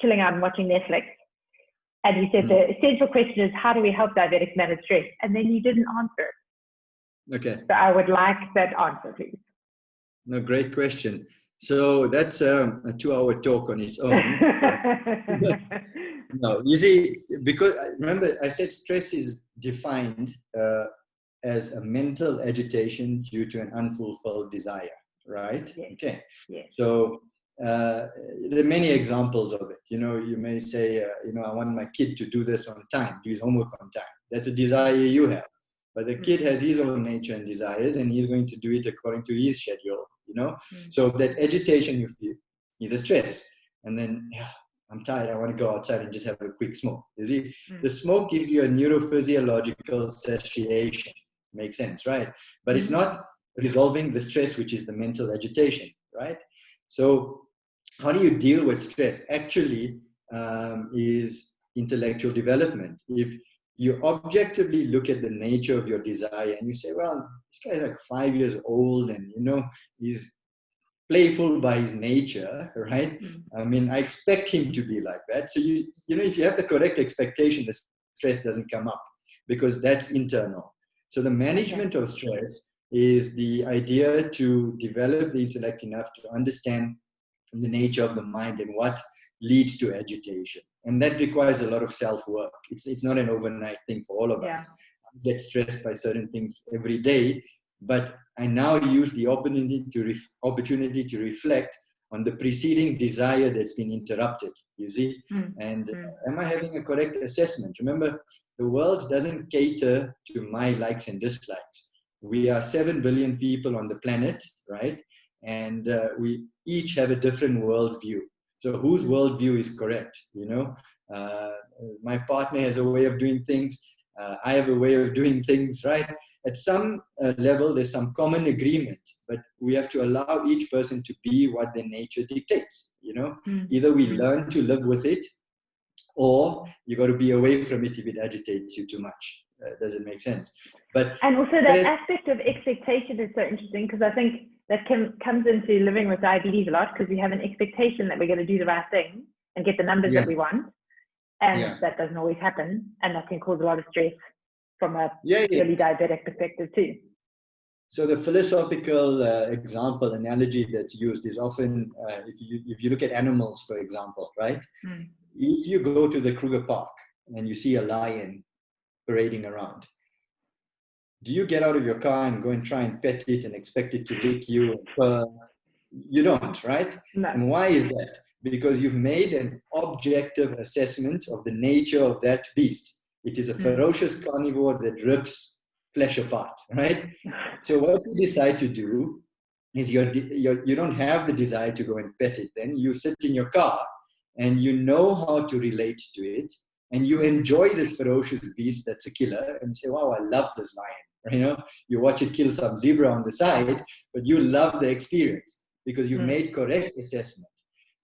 chilling out and watching Netflix. And you said the essential question is, how do we help diabetics manage stress? And then you didn't answer. Okay. So I would like that answer, please. No, great question. So that's a 2-hour talk on its own. No, you see, because remember I said stress is defined as a mental agitation due to an unfulfilled desire, right? Yes. Okay. Yes. So there are many examples of it. You know, you may say, you know, I want my kid to do this on time, do his homework on time. That's a desire you have. But the kid has his own nature and desires, and he's going to do it according to his schedule, you know? So that agitation you feel is a stress. And then, yeah, I'm tired, I want to go outside and just have a quick smoke. You see, the smoke gives you a neurophysiological satiation. Makes sense, right? But it's not resolving the stress, which is the mental agitation, right? So how do you deal with stress? Actually, is intellectual development. If you objectively look at the nature of your desire and you say, well, this guy's like 5 years old and, you know, he's playful by his nature, right? I mean, I expect him to be like that. So, you know, if you have the correct expectation, the stress doesn't come up because that's internal. So the management of stress is the idea to develop the intellect enough to understand the nature of the mind and what leads to agitation. And that requires a lot of self-work. It's not an overnight thing for all of us. I get stressed by certain things every day, but I now use the opportunity to reflect on the preceding desire that's been interrupted, you see? And am I having a correct assessment? Remember, the world doesn't cater to my likes and dislikes. We are 7 billion people on the planet, right? And we each have a different worldview. So whose worldview is correct, you know? My partner has a way of doing things. I have a way of doing things, right? At some level, there's some common agreement, but we have to allow each person to be what their nature dictates, you know? Either we learn to live with it, or you got to be away from it if it agitates you too much. Does it make sense? And also that aspect of expectation is so interesting, because I think that comes into living with diabetes a lot, because we have an expectation that we're going to do the right thing and get the numbers that we want. And that doesn't always happen. And that can cause a lot of stress from a purely diabetic perspective too. So the philosophical example, analogy that's used is often, if you look at animals, for example, right? If you go to the Kruger Park and you see a lion parading around, do you get out of your car and go and try and pet it and expect it to lick you? You don't, right? No. And why is that? Because you've made an objective assessment of the nature of that beast. It is a ferocious carnivore that rips flesh apart, right? So what you decide to do is you don't have the desire to go and pet it. Then you sit in your car and you know how to relate to it, and you enjoy this ferocious beast that's a killer, and you say, wow, I love this lion. You know, you watch it kill some zebra on the side, but you love the experience because you've made correct assessment.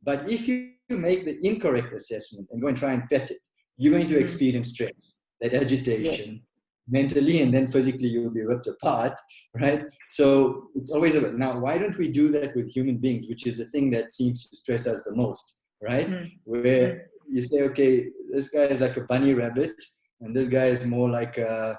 But if you make the incorrect assessment and go and try and pet it, you're going to experience stress, that agitation, mentally, and then physically you'll be ripped apart, right? So it's always about, now, why don't we do that with human beings, which is the thing that seems to stress us the most, right? Where you say, okay, this guy is like a bunny rabbit, and this guy is more like a,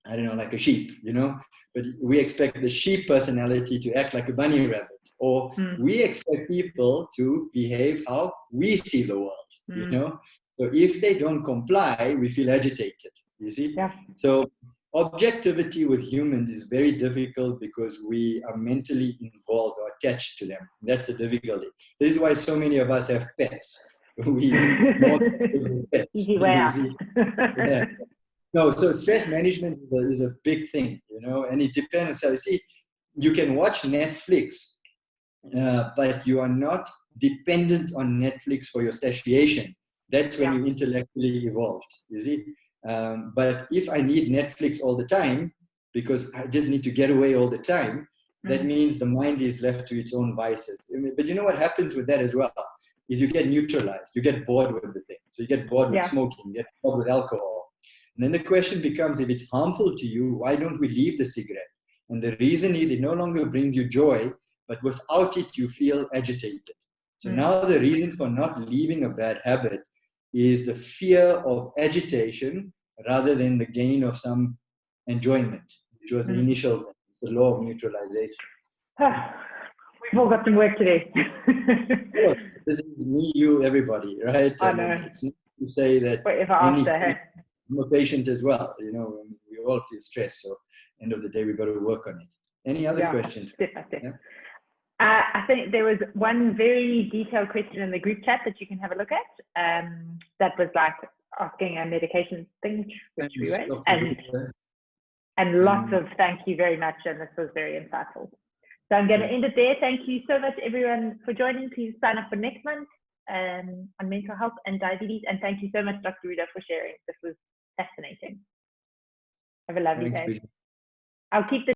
I don't know, like a sheep, you know? But we expect the sheep personality to act like a bunny rabbit, or we expect people to behave how we see the world, you know? So if they don't comply, we feel agitated, you see? So objectivity with humans is very difficult because we are mentally involved or attached to them. That's the difficulty. This is why so many of us have pets. We more pets. Easy way out. No, so stress management is a big thing, you know, and it depends. So see, you can watch Netflix, but you are not dependent on Netflix for your satiation. That's when you intellectually evolved, you see. But if I need Netflix all the time, because I just need to get away all the time, that means the mind is left to its own vices. But you know what happens with that as well, is you get neutralized, you get bored with the thing. So you get bored with smoking, you get bored with alcohol. And then the question becomes, if it's harmful to you, why don't we leave the cigarette? And the reason is it no longer brings you joy, but without it, you feel agitated. So now the reason for not leaving a bad habit is the fear of agitation rather than the gain of some enjoyment, which was the initial thing, the law of neutralization. We've all got some work to do. This is me, you, everybody, right? I know. It's not to say that I'm a patient as well. You know, we all feel stressed. So end of the day, we've got to work on it. Any other questions? Step by step. I think there was one very detailed question in the group chat that you can have a look at. That was like asking a medication thing, which we wrote. And lots of thank you very much. And this was very insightful. So I'm going to end it there. Thank you so much, everyone, for joining. Please sign up for next month on mental health and diabetes. And thank you so much, Dr. Ruder, for sharing. This was fascinating. Have a lovely day. I'll keep the